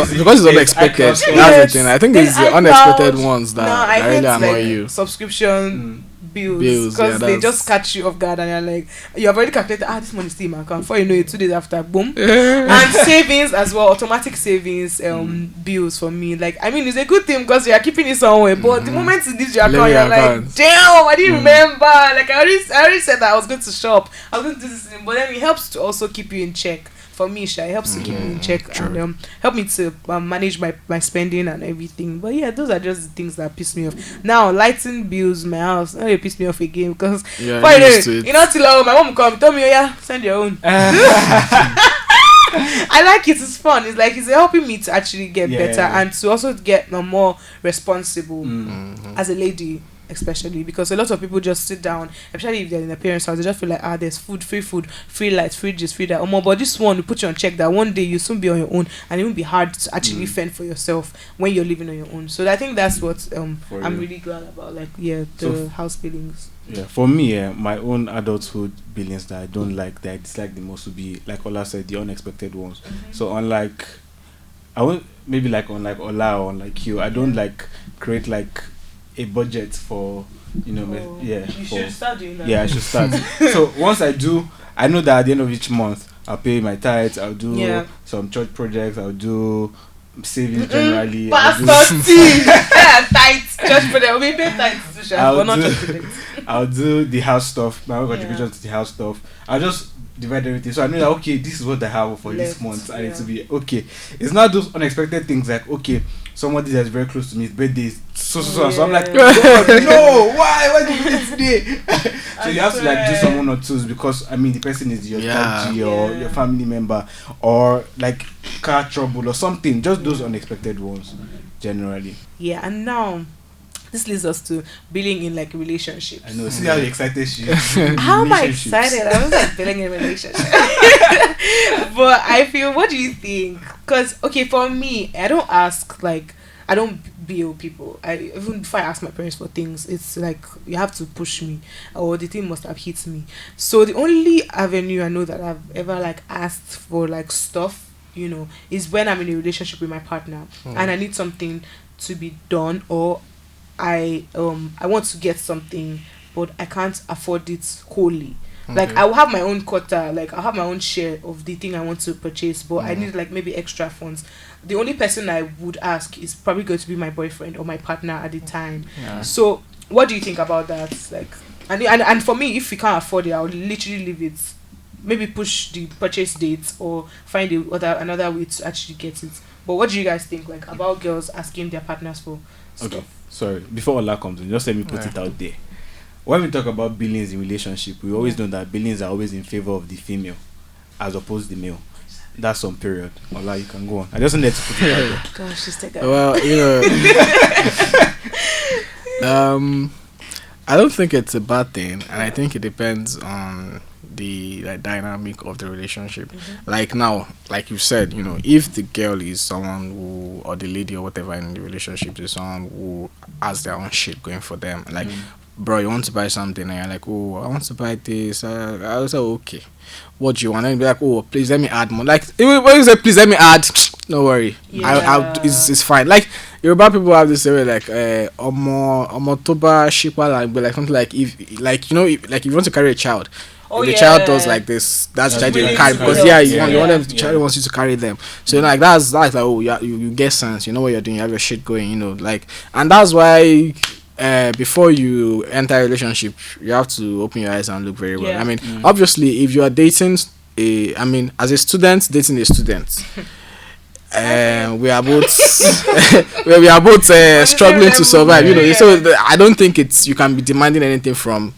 unexpected. That's the thing. I think it's the unexpected ones that really annoy you. Subscription bills because they just catch you off guard and you're like, you have already calculated, this money is still in my account. Before you know it, 2 days after, boom. And savings as well, automatic savings bills for me. Like, I mean, it's a good thing because you are keeping it somewhere, but the moment it leaves your account, you're like, damn, I didn't remember. Like, I already said that I was going to shop, I was going to do this thing, but then it helps to also keep you in check. For me, it helps to keep me in check and help me to manage my spending and everything. But yeah, those are just the things that piss me off. Now, lighting bills, my house, they piss me off again because till my mom come tell me, send your own. I like it. It's fun. It's like it's helping me to actually get better and to also get more responsible as a lady. Especially because a lot of people just sit down, especially if they're in their parents' house, they just feel like there's food, free lights, free this, free that. But this one will put you on check that one day you'll soon be on your own and it won't be hard to actually fend for yourself when you're living on your own. So I think that's what I'm really glad about. Like the house billings. Yeah, for me, my own adulthood billings that I don't like, that I dislike the most would be, like Ola said, the unexpected ones. So unlike unlike Ola or unlike you, I don't create a budget for should start doing that. Yeah, I should start. So once I do, I know that at the end of each month I'll pay my tithes, I'll do some church projects, I'll do savings generally. Pastor T tithes, church projects. We pay tithes but not church projects. I'll do the house stuff, my own contribution to the house stuff. I'll just divide everything, so I know that okay, this is what I have for this month and it to be okay. It's not those unexpected things like okay, somebody that's very close to me, his birthday is so I'm like, no, why do you do this today? So you have to do some 1 or 2s because I mean the person is your daddy or your family member or car trouble or something, just those unexpected ones generally. Yeah, and now this leads us to billing in relationships. I know. See how excited she is. How am I excited? I was billing in relationships. But I feel, what do you think? Because for me, I don't ask I don't bill people. Even before I ask my parents for things, it's you have to push me or the thing must have hit me. So the only avenue I know that I've ever asked for stuff, is when I'm in a relationship with my partner and I need something to be done or I want to get something but I can't afford it wholly. I will have my own quota, I'll have my own share of the thing I want to purchase, but I need maybe extra funds. The only person I would ask is probably going to be my boyfriend or my partner at the time. So what do you think about that? And for me, if we can't afford it, I'll literally leave it, maybe push the purchase date or find another way to actually get it. But what do you guys think about girls asking their partners for stuff? Okay, sorry, before Ola comes in, just let me put it out there. When we talk about billings in relationship, we always know that billings are always in favor of the female as opposed to the male. That's some period. Ola, you can go on. I just wanted to put it out there. Gosh, she's taking well, I don't think it's a bad thing, and I think it depends on the dynamic of the relationship. Now, like you said, if the girl is someone who, or the lady or whatever in the relationship is someone who has their own shit going for them, bro, you want to buy something and you're like, oh, I want to buy this. I was like, okay, what do you want? And be like, oh, please let me add more. When you say please let me add, no worry, it's fine. Yoruba people have this way omotoba shipa, but something if you want to carry a child. If the child does this, that's the child you carry because you want them. The child wants you to carry them. So that's you get sense. You know what you're doing. You have your shit going. And that's why before you enter a relationship, you have to open your eyes and look very well. I mean, obviously, if you are dating as a student, dating a student. We are both struggling to survive. So I don't think you can be demanding anything from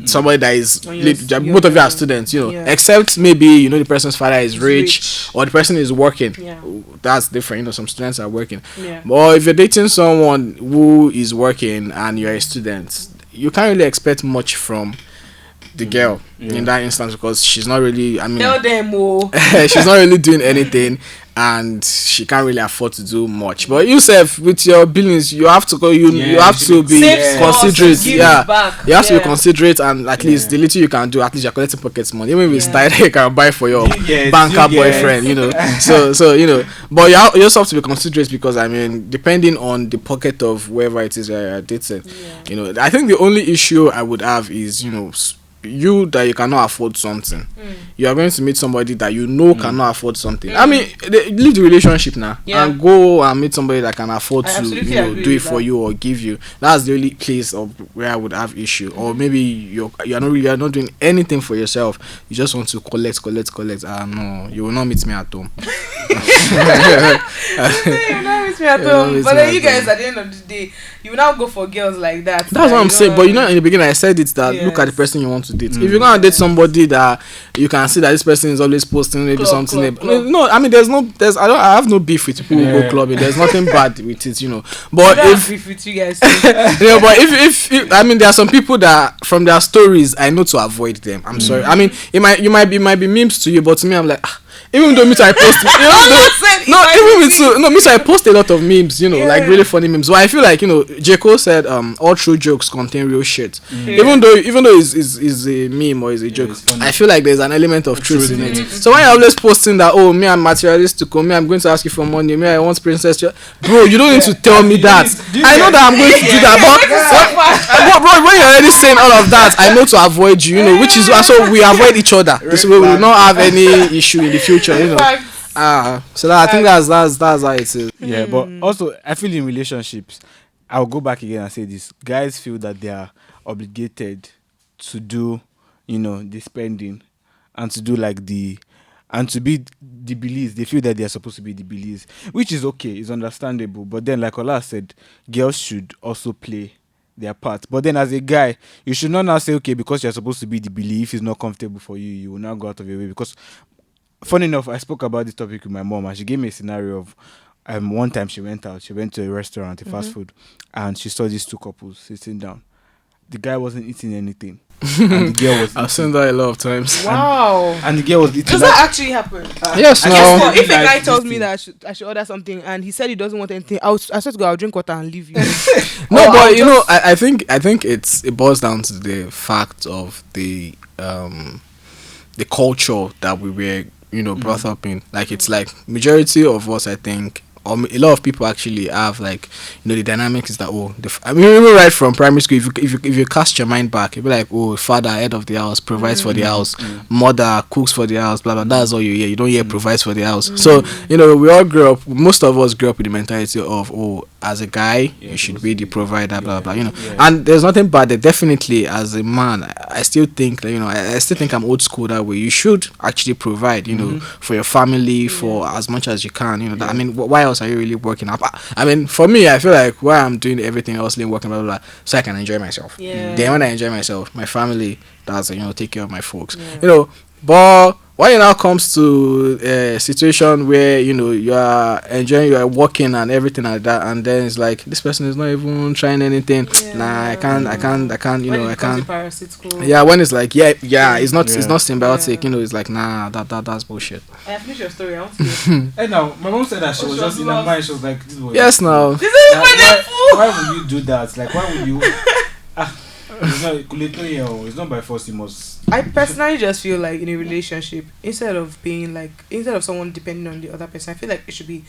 somebody that is both of you are students, except maybe the person's father is rich or the person is working. That's different. Some students are working, but if you're dating someone who is working and you're a student, you can't really expect much from the girl in that instance because she's not really tell them she's not really doing anything, and she can't really afford to do much. But yourself, with your billings, you have to go. You have to be considerate. Yeah, you have to be considerate, and at least the little you can do, at least you're collecting pocket money. Even if it's tight, you can buy for your banker boyfriend. You know, so you know. But you also have to be considerate, because I mean, depending on the pocket of whoever it is you're dating, you know, I think the only issue I would have is, you know, you that you cannot afford something, you are going to meet somebody that you know cannot afford something. I mean, leave the relationship now and go and meet somebody that can afford to, you know, do it for you or give you. That's the only place of where I would have issue. Or maybe you are not doing anything for yourself. You just want to collect. No, you will not meet me at home. But then you guys, at the end of the day, you will now go for girls like that. That's what I'm saying. But you know, in the beginning I said it that look at the person you want to date. If you're gonna date somebody that you can see that this person is always posting maybe something. No, I mean, I have no beef with people who go clubbing. There's nothing bad with it, you know. But if beef with you guys, you know, but if I mean, there are some people that from their stories I know to avoid them. I'm sorry. I mean, it might be memes to you, but to me I'm like. Even though me I post, me I post a lot of memes, you know, like really funny memes. But I feel like, you know, J. Cole said, all true jokes contain real shit. Even though it's a meme or it's a joke, I feel like there's an element of truth in it. So when you're always posting that, oh, me I'm materialistic, me I'm going to ask you for money, me I want princess, bro, you don't need to tell me that. I know that I'm going to do that, but bro, when you're already saying all of that, I know to avoid you, you know, which is so we avoid each other. This way we will not have any issue in the future. You know, so that, I think that's how it is. Yeah, but also I feel in relationships, I'll go back again and say this: guys feel that they are obligated to do, you know, the spending, and to do like and to be the beliefs. They feel that they are supposed to be the beliefs, which is okay, it's understandable. But then, like Ola said, girls should also play their part. But then as a guy, you should not now say, okay, because you're supposed to be the belief is not comfortable for you, you will now go out of your way. Because funny enough, I spoke about this topic with my mom, and she gave me a scenario of one time she went to a restaurant, a fast food, and she saw these two couples sitting down. The guy wasn't eating anything, and the girl was I've seen that a lot of times. Wow. And the girl was eating. Does that actually happen? Yes. No. If a guy tells me that I should order something and he said he doesn't want anything, I swear to God, I'll drink water and leave you. No, but you know, I think it boils down to the fact of the culture that we were, you know, brought up in. Like, it's like majority of us, I think, or a lot of people actually have, like, you know, the dynamic is that, I mean, remember right from primary school, if you cast your mind back, you'll be like, oh, father, head of the house, provides for the house, mother cooks for the house, blah blah. That's all you hear. You don't hear provides for the house. So, you know, we all grew up. Most of us grew up with the mentality of, as a guy, you should be the provider, blah blah. You know, and there's nothing bad. Definitely, as a man, I still think that, you know, I still think I'm old school that way. You should actually provide, you know, for your family, for as much as you can. You know, I mean, why else are you really working up? I mean, for me, I feel like why I'm doing everything else, working, blah blah blah, so I can enjoy myself. Then when I enjoy myself, my family does, you know, take care of my folks. You know, but when it now comes to a situation where, you know, you are enjoying, you are working and everything like that, and then it's like this person is not even trying anything. Nah, I can't, you know, I can't. Yeah, when it's like, it's not symbiotic, you know, it's like, nah, that's bullshit. I finished your story. I want to hear. Hey, now my mom said that she was just in her mind. She was like, this boy. Yes, now. Why would you do that? Like, why would you? It's not by force. You must. I personally just feel like in a relationship, instead of someone depending on the other person, I feel like it should be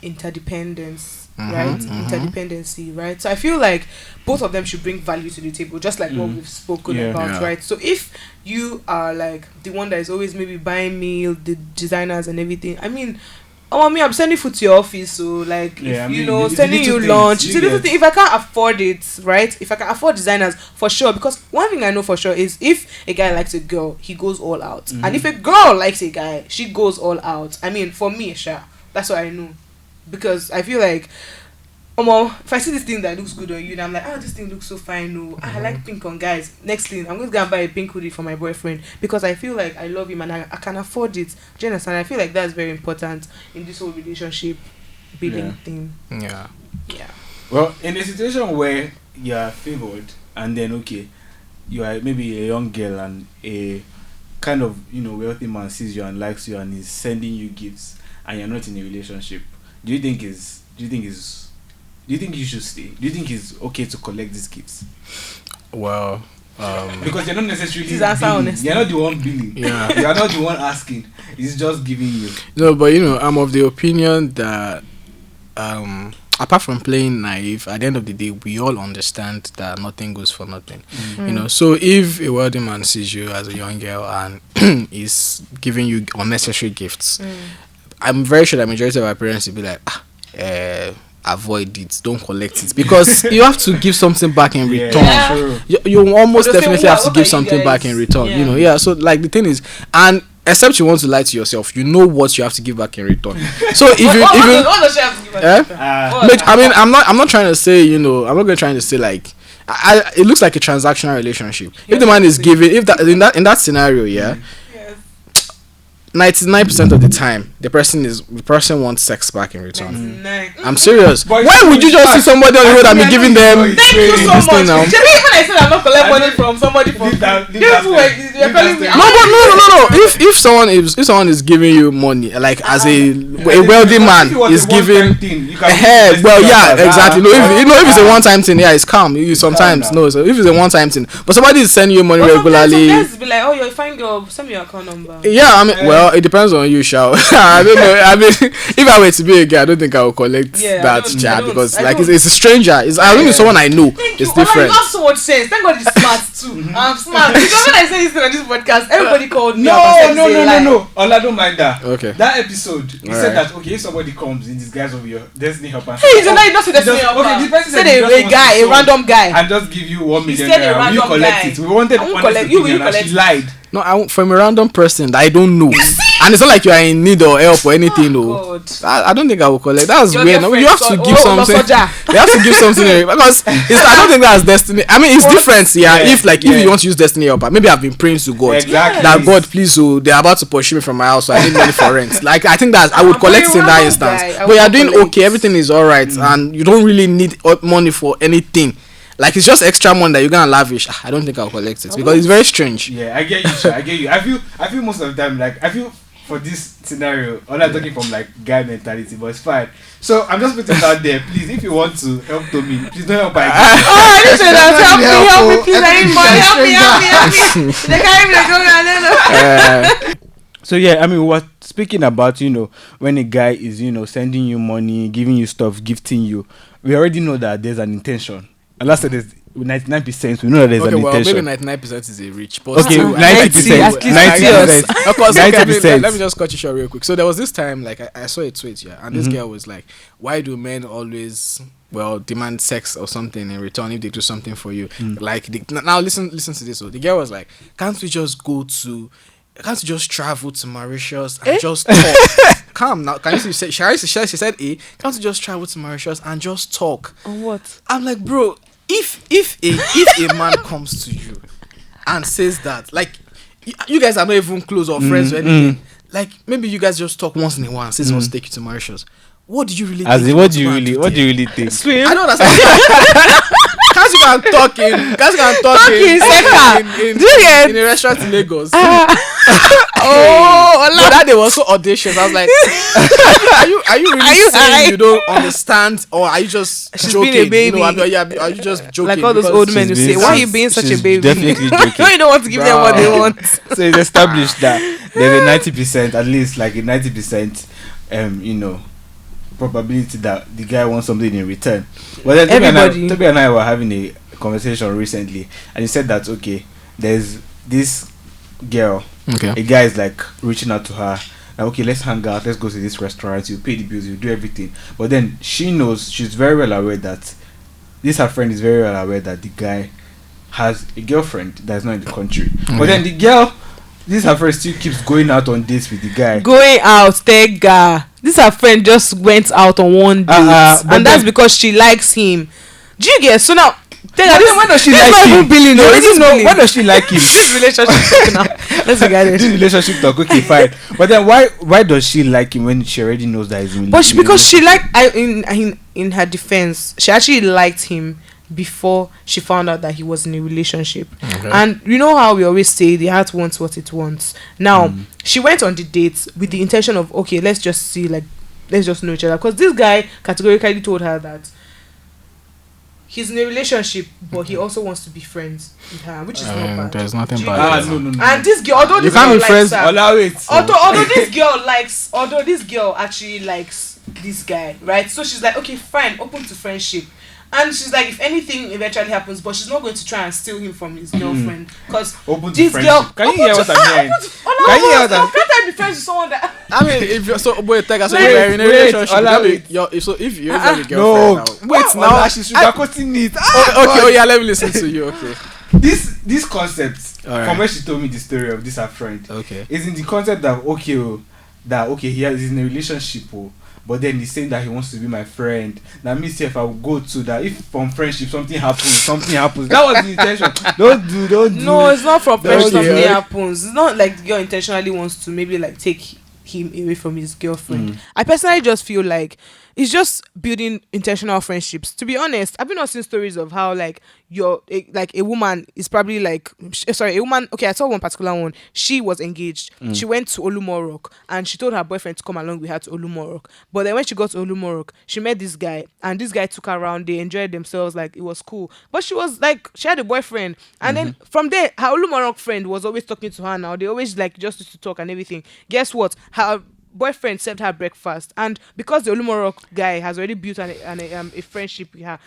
interdependence, right? Interdependency, right? So I feel like both of them should bring value to the table, just like what we've spoken about, right? So if you are like the one that is always maybe buying me the designers and everything, I mean, I'm sending food to your office, so like, sending you lunch. If I can't afford it, right? If I can afford designers, for sure. Because one thing I know for sure is if a guy likes a girl, he goes all out. And if a girl likes a guy, she goes all out. I mean, for me, sure, that's what I know. Because I feel like, if I see this thing that looks good on you, and I'm like, this thing looks so fine. I like pink on guys. Next thing, I'm going to go and buy a pink hoodie for my boyfriend because I feel like I love him and I can afford it. Do you understand? I feel like that's very important in this whole relationship building thing. Yeah. Well, in a situation where you are favored, and then you are maybe a young girl and a kind of, you know, wealthy man sees you and likes you and is sending you gifts, and you're not in a relationship, do you think you should stay? Do you think it's okay to collect these gifts? Well, because you're not necessarily This is answer billing. honestly. You're not the one billing. Yeah. You're not the one asking. It's just giving you. no, but I'm of the opinion that apart from playing naive, at the end of the day, we all understand that nothing goes for nothing. So if a wealthy man sees you as a young girl and is giving you unnecessary gifts, I'm very sure the majority of our parents will be like, avoid it, don't collect it, because you have to give something back in return. True. You almost But they'll say, definitely have to what give are you something back guys? in return. Yeah. So like the thing is, and except you want to lie to yourself, you know what you have to give back in return. So if you What does she have to give back? I mean, I'm not trying to say, I'm not going to try to say like, it looks like a transactional relationship. If the man is giving, if that in that scenario, 99% of the time, the person wants sex back in return. I'm serious. But Why would you just see somebody on the road and be giving them Thank you so this thing much. now? Even I said I'm not collecting money from somebody for Leave that- leave You're that calling me. step. No. If someone is giving you money, like as a wealthy man is giving, exactly. No, if it's a one-time thing, it's calm. You sometimes no. So if it's a one-time thing, but somebody is sending you money regularly. Sometimes be like, oh, you find send me your account number. Yeah, I mean, well, it depends on you, shall. I don't know. I mean, if I were to be a guy, I don't think I would collect that chat because it's a stranger. I think it's someone I know. It's different. You have so much sense. Thank God he's smart too. I'm smart. Because when I say this thing on this podcast, everybody called me. No. Ola, don't mind that. Okay. That episode, he All said right. that if somebody comes in disguise of your destiny helper. Hey, he's not say Destiny helper. Okay, the person Said he just a wants guy, to a solve random guy. and just give you 1 million said a naira. You random collect guy. it. We wanted I won't honest collect- you opinion and collect she it. lied. No, from a random person that I don't know, and it's not like you are in need or help or anything. No, God. I don't think I will collect. That's Your weird. No, you have to girlfriend, give something. soldier. They have to give something because I don't think that's destiny. I mean, it's different. Yeah, if you want to use destiny helper, maybe I've been praying to God Exactly. that God, please, so they're about to pursue me from my house, so I need money for rent. Like I think that I would I'm collect very in that random instance. guy. I But you're will doing collect. okay. Everything is all right, and you don't really need money for anything. Like it's just extra money that you're gonna lavish. I don't think I'll collect it because it's very strange. Yeah, I get you, Sha, I get you. I feel most of the time like I feel for this scenario, I'm not talking from like guy mentality, but it's fine. So I'm just putting it out there. Please, if you want to help Tommy, please don't help by I didn't say that. Help me, please. I need money. Help me. They carry me like I don't know. So yeah, I mean, we're speaking about when a guy is sending you money, giving you stuff, gifting you. We already know that there's an intention. And last there's 99%. We know that there's an intention. Maybe 99% is a reach. But Okay, still, 90%. 90%. Of course, 90%. Let me just cut you short real quick. So there was this time, like I saw a tweet, and this girl was like, "Why do men always demand sex or something in return if they do something for you?" Like now, listen to this. So the girl was like, "Can't we just travel to Mauritius and just talk?" Calm now. Can you see? She said, "Can't we just travel to Mauritius and just talk?" On what? I'm like, bro, if a man comes to you and says that, like, you guys are not even close or friends or anything, like maybe you guys just talk once in a while and says he wants to take you to Mauritius. What do you really think? What do you really think? I don't understand. Guys can talk in a restaurant in Lagos. But that day was so audacious. I was like, are you really saying you don't understand, or are you just joking? Being a baby. Are you just joking? Like all those Because old men who say, "Why are you being such a she's baby?" definitely joking. No, you don't want to give them what they want. So it's established that there's a 90%, at least like a 90%, probability that the guy wants something in return. But then Toby and I were having a conversation recently, and he said that there's this girl, a guy is like reaching out to her, like, okay, let's hang out, let's go to this restaurant, you pay the bills, you do everything. But then she's very well aware that her friend is very well aware that the guy has a girlfriend that's not in the country. But then the girl, her friend still keeps going out on dates with the guy. Going out, this her friend just went out on one date, and that's because she likes him. Do you get? So now, why does she like him? Why does she like him? This relationship talk now. Let's be guided. This relationship talk, okay, fine. But then why does she like him when she already knows that he's in? But because she in her defense, she actually liked him before she found out that he was in a relationship. And you know how we always say the heart wants what it wants. Now she went on the date with the intention of, okay, let's just see, like, let's just know each other, because this guy categorically told her that he's in a relationship, but he also wants to be friends with her, which is not bad. There's nothing bad. No. And this girl, although You this can't girl be friends. likes her, Allow it. although this girl actually likes this guy, right? So she's like, okay, fine, open to friendship. And she's like, if anything eventually happens, but she's not going to try and steal him from his girlfriend, because this girl. Can you hear what I'm hearing? Can you hear that? Can't I be friends with someone that? I mean, if you're so wait, take us so Wait, you're in a relationship. allow If it. you're a girlfriend No. now. Wait, Now now. she's sugarcoating it. Okay, yeah, let me listen to you. Okay. This concept Alright. from where she told me the story of this her friend Okay. is in the concept that he's in a relationship, but then he's saying that he wants to be my friend. That means if I will go to that, if from friendship something happens. That was the intention. Don't do. No, it's not from friendship. Okay. Something happens. It's not like the girl intentionally wants to maybe like take him away from his girlfriend. I personally just feel like it's just building intentional friendships. To be honest, I've been seeing stories of how like a woman is probably like, a woman. Okay, I saw one particular one. She was engaged. She went to Olumorok and she told her boyfriend to come along with her to Olumorok. But then when she got to Olumorok, she met this guy and this guy took her around. They enjoyed themselves, like it was cool. But she was like, she had a boyfriend, and then from there, her Olumorok friend was always talking to her. Now they always like just used to talk and everything. Guess what? Her boyfriend served her breakfast, and because the Olumorok guy has already built a friendship with her,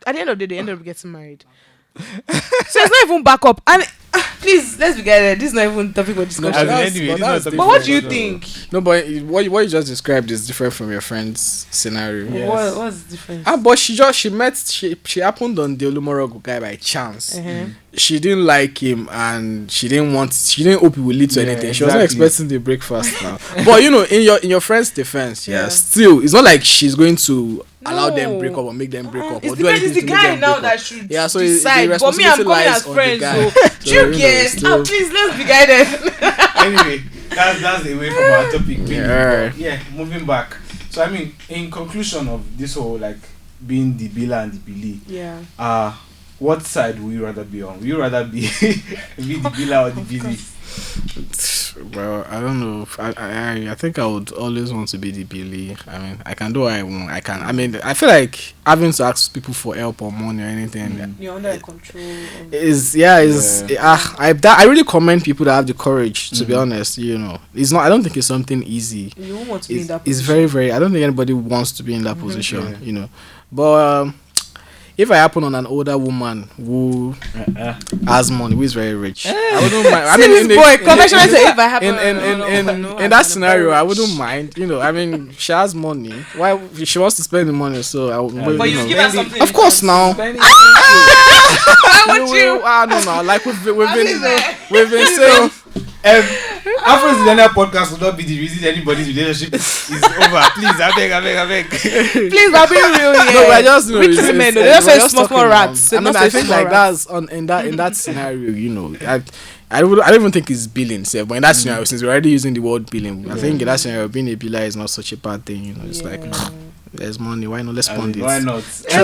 at the end of the day they ended up getting married. So it's not even back up. And please, let's be guided. This is not even topic for discussion. But what do you think? No, but what you just described is different from your friend's scenario. Yes. What's the difference? But she happened on the Olumorok guy by chance. She didn't like him and she didn't hope it would lead to anything. She wasn't expecting the breakfast now. But in your friend's defense, still it's not like she's going to allow them break up or make them break up or do anything it's the to make guy them now break that up. should So decide. the But me, I'm responsibility coming lies as on friends. the guy. So do you get? Please, let's be guided. Anyway, that's away from our topic. Yeah. Moving back. So I mean, in conclusion of this whole like being the biller and the billy, what side would you rather be on? Would you rather be the biller or the billy? Well, I don't know. I think I would always want to be the billy. I mean, I can do what I want. I mean, I feel like having to ask people for help or money or anything. You're under control. I really commend people that have the courage. To be honest, it's not. I don't think it's something easy. You won't want to be in that position. It's very, very. I don't think anybody wants to be in that position. But if I happen on an older woman who has money, who is very rich, I wouldn't mind. I mean, in that scenario, I wouldn't mind. I mean, she has money. Why she wants to spend the money? So but you give her something. Of course, now. Why would you? No. Like we've been saying. AfrozillenialPodcast will not be the reason anybody's relationship is over. Please, I beg. Please, I'm being real here. No, we're just rich men. They just say small rats. I mean, I think like that's in that scenario. I don't even think it's billing, but in that scenario, since we're already using the word billing, I think in that scenario, being a biller is not such a bad thing. It's like there's money. Why not? Let's fund it. Why not?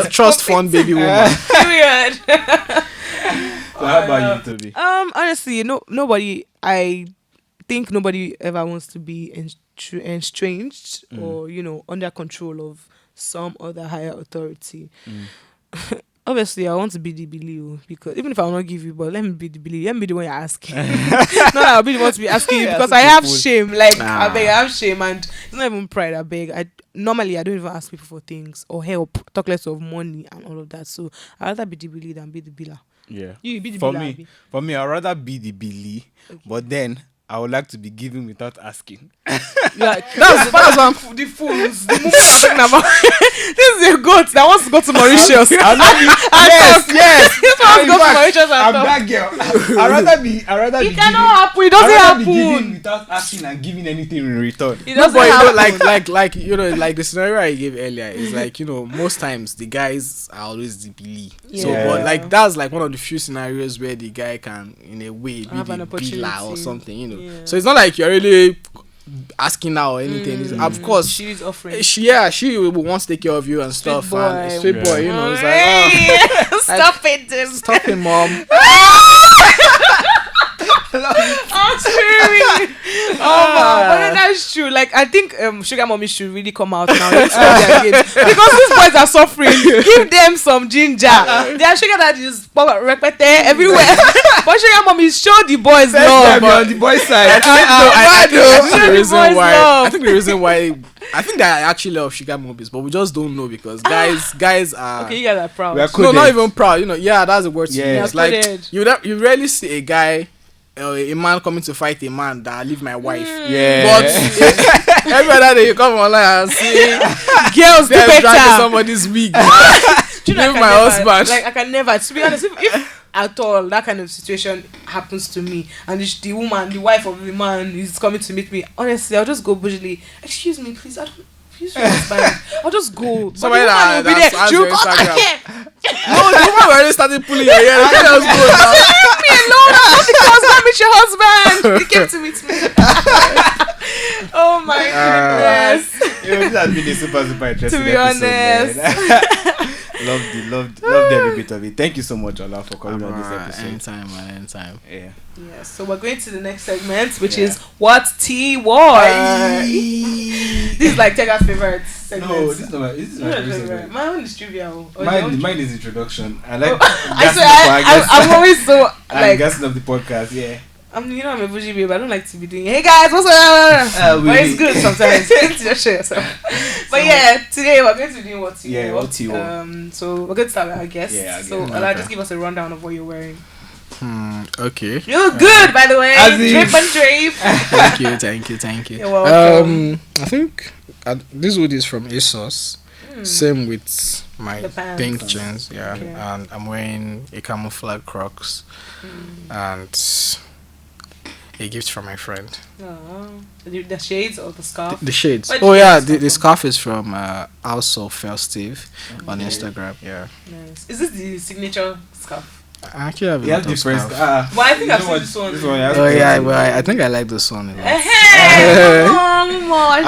Trust fund baby woman. Period. So how about you, Toby? Honestly, nobody. I think nobody ever wants to be estranged or under control of some other higher authority. Obviously, I want to be the Billy, because even if I will not give you, but let me be the Billy. Let me be the one you're asking. Not I'll be the one to be asking you, because I have shame. Like I have shame, and it's not even pride. I don't even ask people for things or help. Talk less of money and all of that. So I'd rather be the Billy than be the biller. Yeah. You be the for biller. For me, I'd rather be the Billy, but then I would like to be giving without asking. Like, that's the fools. The movie I'm talking about. This is a goat that wants to go to Mauritius. Yes. This one wants to go to Mauritius. I'm that girl. I'd rather be. It cannot happen. It doesn't happen. Be giving without asking and giving anything in return. It doesn't happen. Like the scenario I gave earlier is like, most times the guys are always the Billy. Yeah. So, but like that's like one of the few scenarios where the guy can, in a way, be have the an opportunity. biller or something. Yeah. So it's not like you're really asking her or anything. Of course, she's offering. She will want to take care of you and stuff. Boy. And sweet boy, you know, it's like, Stop it, Tim. stop it, mom. I'm screaming. But that's true. Like, I think sugar mommy should really come out now and explain their games, because these boys are suffering. Give them some ginger. Their sugar daddy is repeated everywhere. But sugar mommy, show the boys love. On the boys' side. I think the reason why I actually love sugar mommies, but we just don't know, because guys are. Okay, you guys are proud. We are No, not even proud. You know, that's the word. Yeah. It's like you rarely see a guy. A man coming to fight a man that leave my wife. Yeah. But every other day you come online and see girls them dragging somebody's wig. Do you know, my husband. Like, I can never. To be honest, if at all that kind of situation happens to me, and the woman, the wife of the man, is coming to meet me, honestly, I'll just go bougie. Excuse me, please. I don't. Use your husband. I'll just go. But the woman will be there. She'll come back here. No, the woman already started pulling your hair. Let us go now. Leave me alone. I'm not because I meet your husband. He came to meet me. Oh my goodness. This has been a super interesting To be honest. Loved every bit of it. Thank you so much, Ola, for coming on this episode. Anytime. Yeah. Yes. So we're going to the next segment, which is what tea was. This is like Tega's favorite segment. No, this is not my favorite. My own is trivia. Mine is introduction. I like. I'm always so I'm guessing of the podcast. Yeah. You know, I'm a bougie babe. I don't like to be doing, hey guys, what's up? But it's good sometimes. You just show yourself. But yeah, today we're going to be doing what you want. What you want. So we're going to start with our guest. Yeah, so Ola, just give us a rundown of what you're wearing. Okay. You look good, by the way. Drape and drape. Thank you. You're welcome. I think this hoodie is from ASOS. Same with my pink jeans. Yeah. Okay. And I'm wearing a camouflage Crocs. And a gift from my friend. The shades or the scarf? The shades. The scarf is from House of Festive on Instagram. Yeah. Nice. Is this the signature scarf? I actually have a different scarf. Well, I think I've seen this one. I think I like this one. I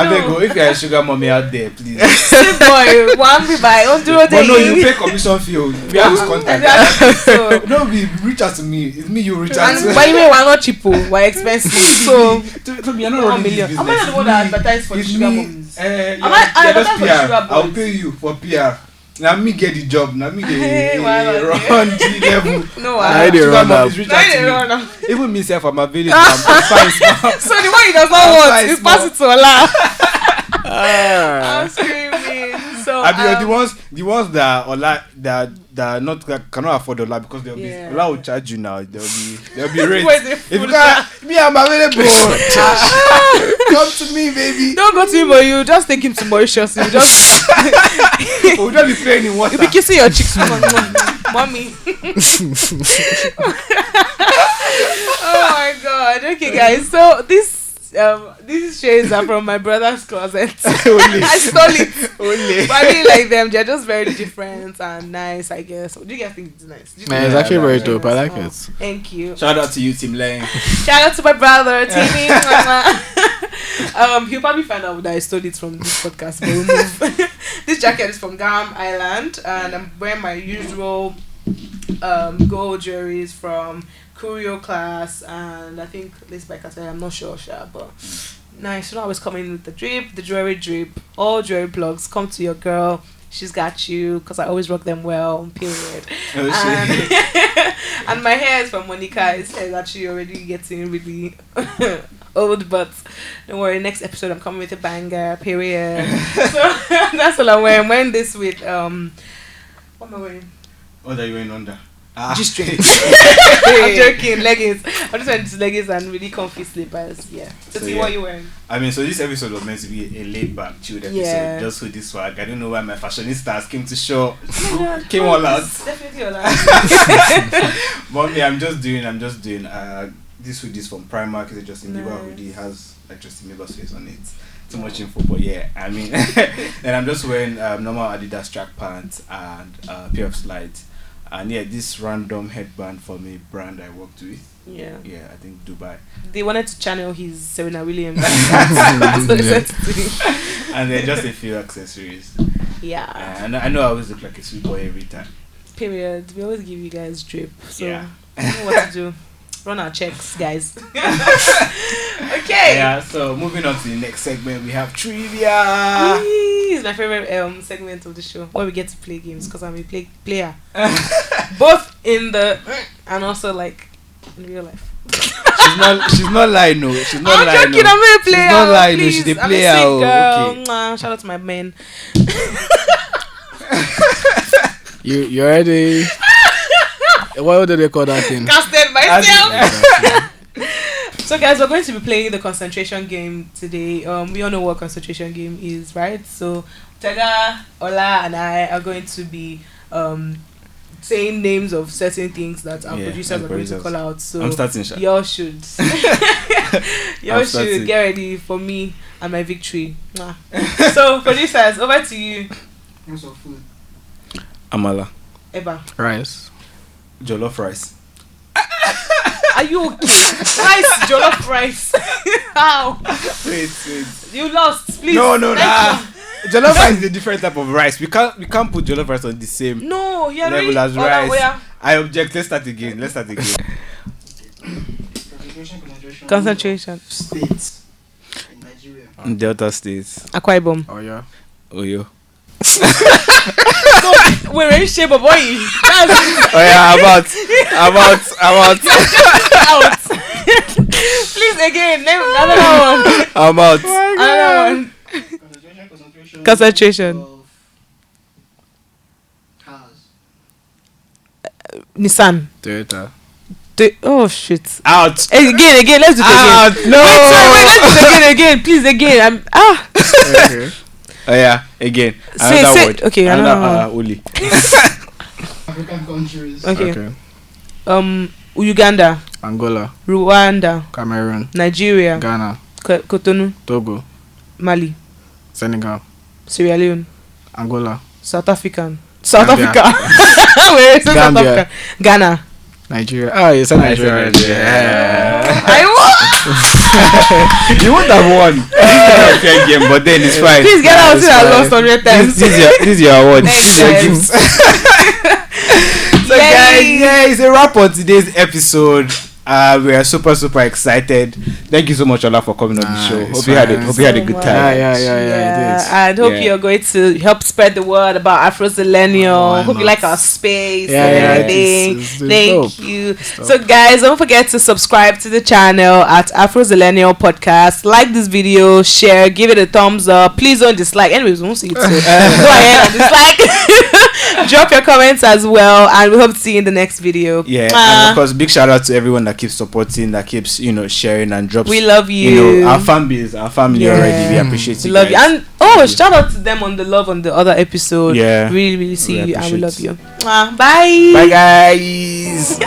beg you, if you're a sugar mommy out there, please. Boy, one be by on do day. No, you pay commission fee. We have his contact. No, reach out to me. It's me you reach out to. But you mean we're not cheap, we're expensive. So to me, I'm not running this business. I'm not the one that advertise for sugar mommies. I advertise for sugar boys. I'll pay you for PR. Now me get the job. Now me get run the level. No, I run up. Even myself, I'm available. I'm fine. So the one he does not want is pass it to Ola. I'm screaming. So I mean, the ones that Ola that cannot afford Ola, because they'll be Ola will charge you now. They'll be rate. If you can't, me, I'm available. Come to me, baby. Don't go to him, but you just take him to Mauritius. You just we'll just be playing in water. You'll be kissing your cheeks, mommy. Oh my god. Okay, guys. So these shades are from my brother's closet. I stole it. But I really like them. They're just very different and nice, I guess. Do you guys think it's nice? It's actually very dope. I like it. Thank you. Shout out to you, Tim Lang. Shout out to my brother, Timmy. He'll probably find out that I stole it from this podcast. But we'll move. This jacket is from Gam Island, and I'm wearing my usual gold jewelries from Curio Class, and I think this by Cafe, I'm not sure, but nice. You know, I was coming with the drip, the jewelry drip, all jewelry plugs. Come to your girl, she's got you, because I always rock them well, period. And my hair is from Monica. His hair is actually already getting really old, but don't worry, next episode I'm coming with a banger, period. So that's all I'm wearing. I'm wearing this with what am I wearing? What are you wearing under? G-string. I'm joking. Leggings. I'm just wearing these leggings and really comfy slippers. Yeah. So see what you're wearing. I mean, so this episode was meant to be a laid back, chilled episode, just with this swag. I don't know why my fashionistas came to show. Came all out. Definitely all out. But me, I'm just doing this hoodie is from Primark. It's Justin Bieber already has like Justin Bieber's face on it. Too much info, but yeah, I mean, and I'm just wearing normal Adidas track pants and a pair of slides. And yeah, this random headband from a brand I worked with. Yeah. Yeah, I think Dubai. They wanted to channel his Serena Williams. That's what they said to me. And then just a few accessories. Yeah. And I know I always look like a sweet boy every time. Period. We always give you guys drip. So Yeah. I know what to do. Run our checks, guys. Okay. Yeah, so moving on to the next segment, we have trivia. It's my favorite segment of the show where we get to play games because I'm a player. Both in the and also like in real life. She's not lying, no. She's not I'm lying. joking, I'm a player. She's not lying, no. Please. She's a I'm player. sweet girl. Okay. Mwah, shout out to my men. You already. What do they call that thing? Casted myself. So guys, we're going to be playing the concentration game today. We all know what concentration game is, right? So Tega, Ola, and I are going to be saying names of certain things that our producers are going to call out. So I'm starting, Sha. y'all should get ready for me and my victory. Mwah. So producers, over to you. What's of food? Amala. Eba. Rice. Jollof rice. Are you okay? Rice, jollof rice. How? Wait. You lost, please. No. Thank you. Jollof rice is a different type of rice. We can't put jollof rice on the same No, you're level really as oh, rice. no, yeah. I object. Let's start again. Concentration. States in Nigeria. Delta states. Akwa Ibom. Oh yeah. Oyo. We're in shape, boy. That's Oh yeah, about. out. Please again, name another one. I'm out. Another one. Concentration. Of cars. Nissan. Toyota. Oh shit. Out. Again. Let's do it Out. again. No. Wait, let's do it again. Please again. Okay. Oh yeah, again. Say- Another word. okay, another Oli. African countries. Okay. Uganda, Angola. Rwanda, Cameroon. Nigeria, Ghana. Cotonou, Togo. Mali, Senegal. Sierra Leone, Angola. South Africa. Gambia. Where is South Gambia. Africa? Ghana. Nigeria. Oh, you said Nigeria. Yeah. I won. You would have won. This is a fair game, but then it's fine. Please get out. It's I fine. lost 100 times. This is your award. Thanks, This is your guys. gifts. So guys, it's a wrap on today's episode. We are super excited. Thank you so much, Ola, for coming on the show. it's Hope you had a fine. good So time. Yeah. I hope Yeah. you're going to help spread the word about afrozillenial. Why Hope you not? like our space Yeah, and yeah, everything. it's Thank dope. you. dope. So guys, don't forget to subscribe to the channel at afrozillenialpodcast. Like this video, share, give it a thumbs up. Please don't dislike. Anyways, we won't see it. So go ahead and dislike. Drop your comments as well, and we hope to see you in the next video. Yeah, and of course, big shout out to everyone that keeps supporting, that keeps sharing and drops. We love you. Our fan base, our family Yeah. already. We appreciate We you. love you. guys. And Love you. shout out to them on the love on the other episode. Yeah. Really see We you and we love appreciate you. Bye. Bye guys.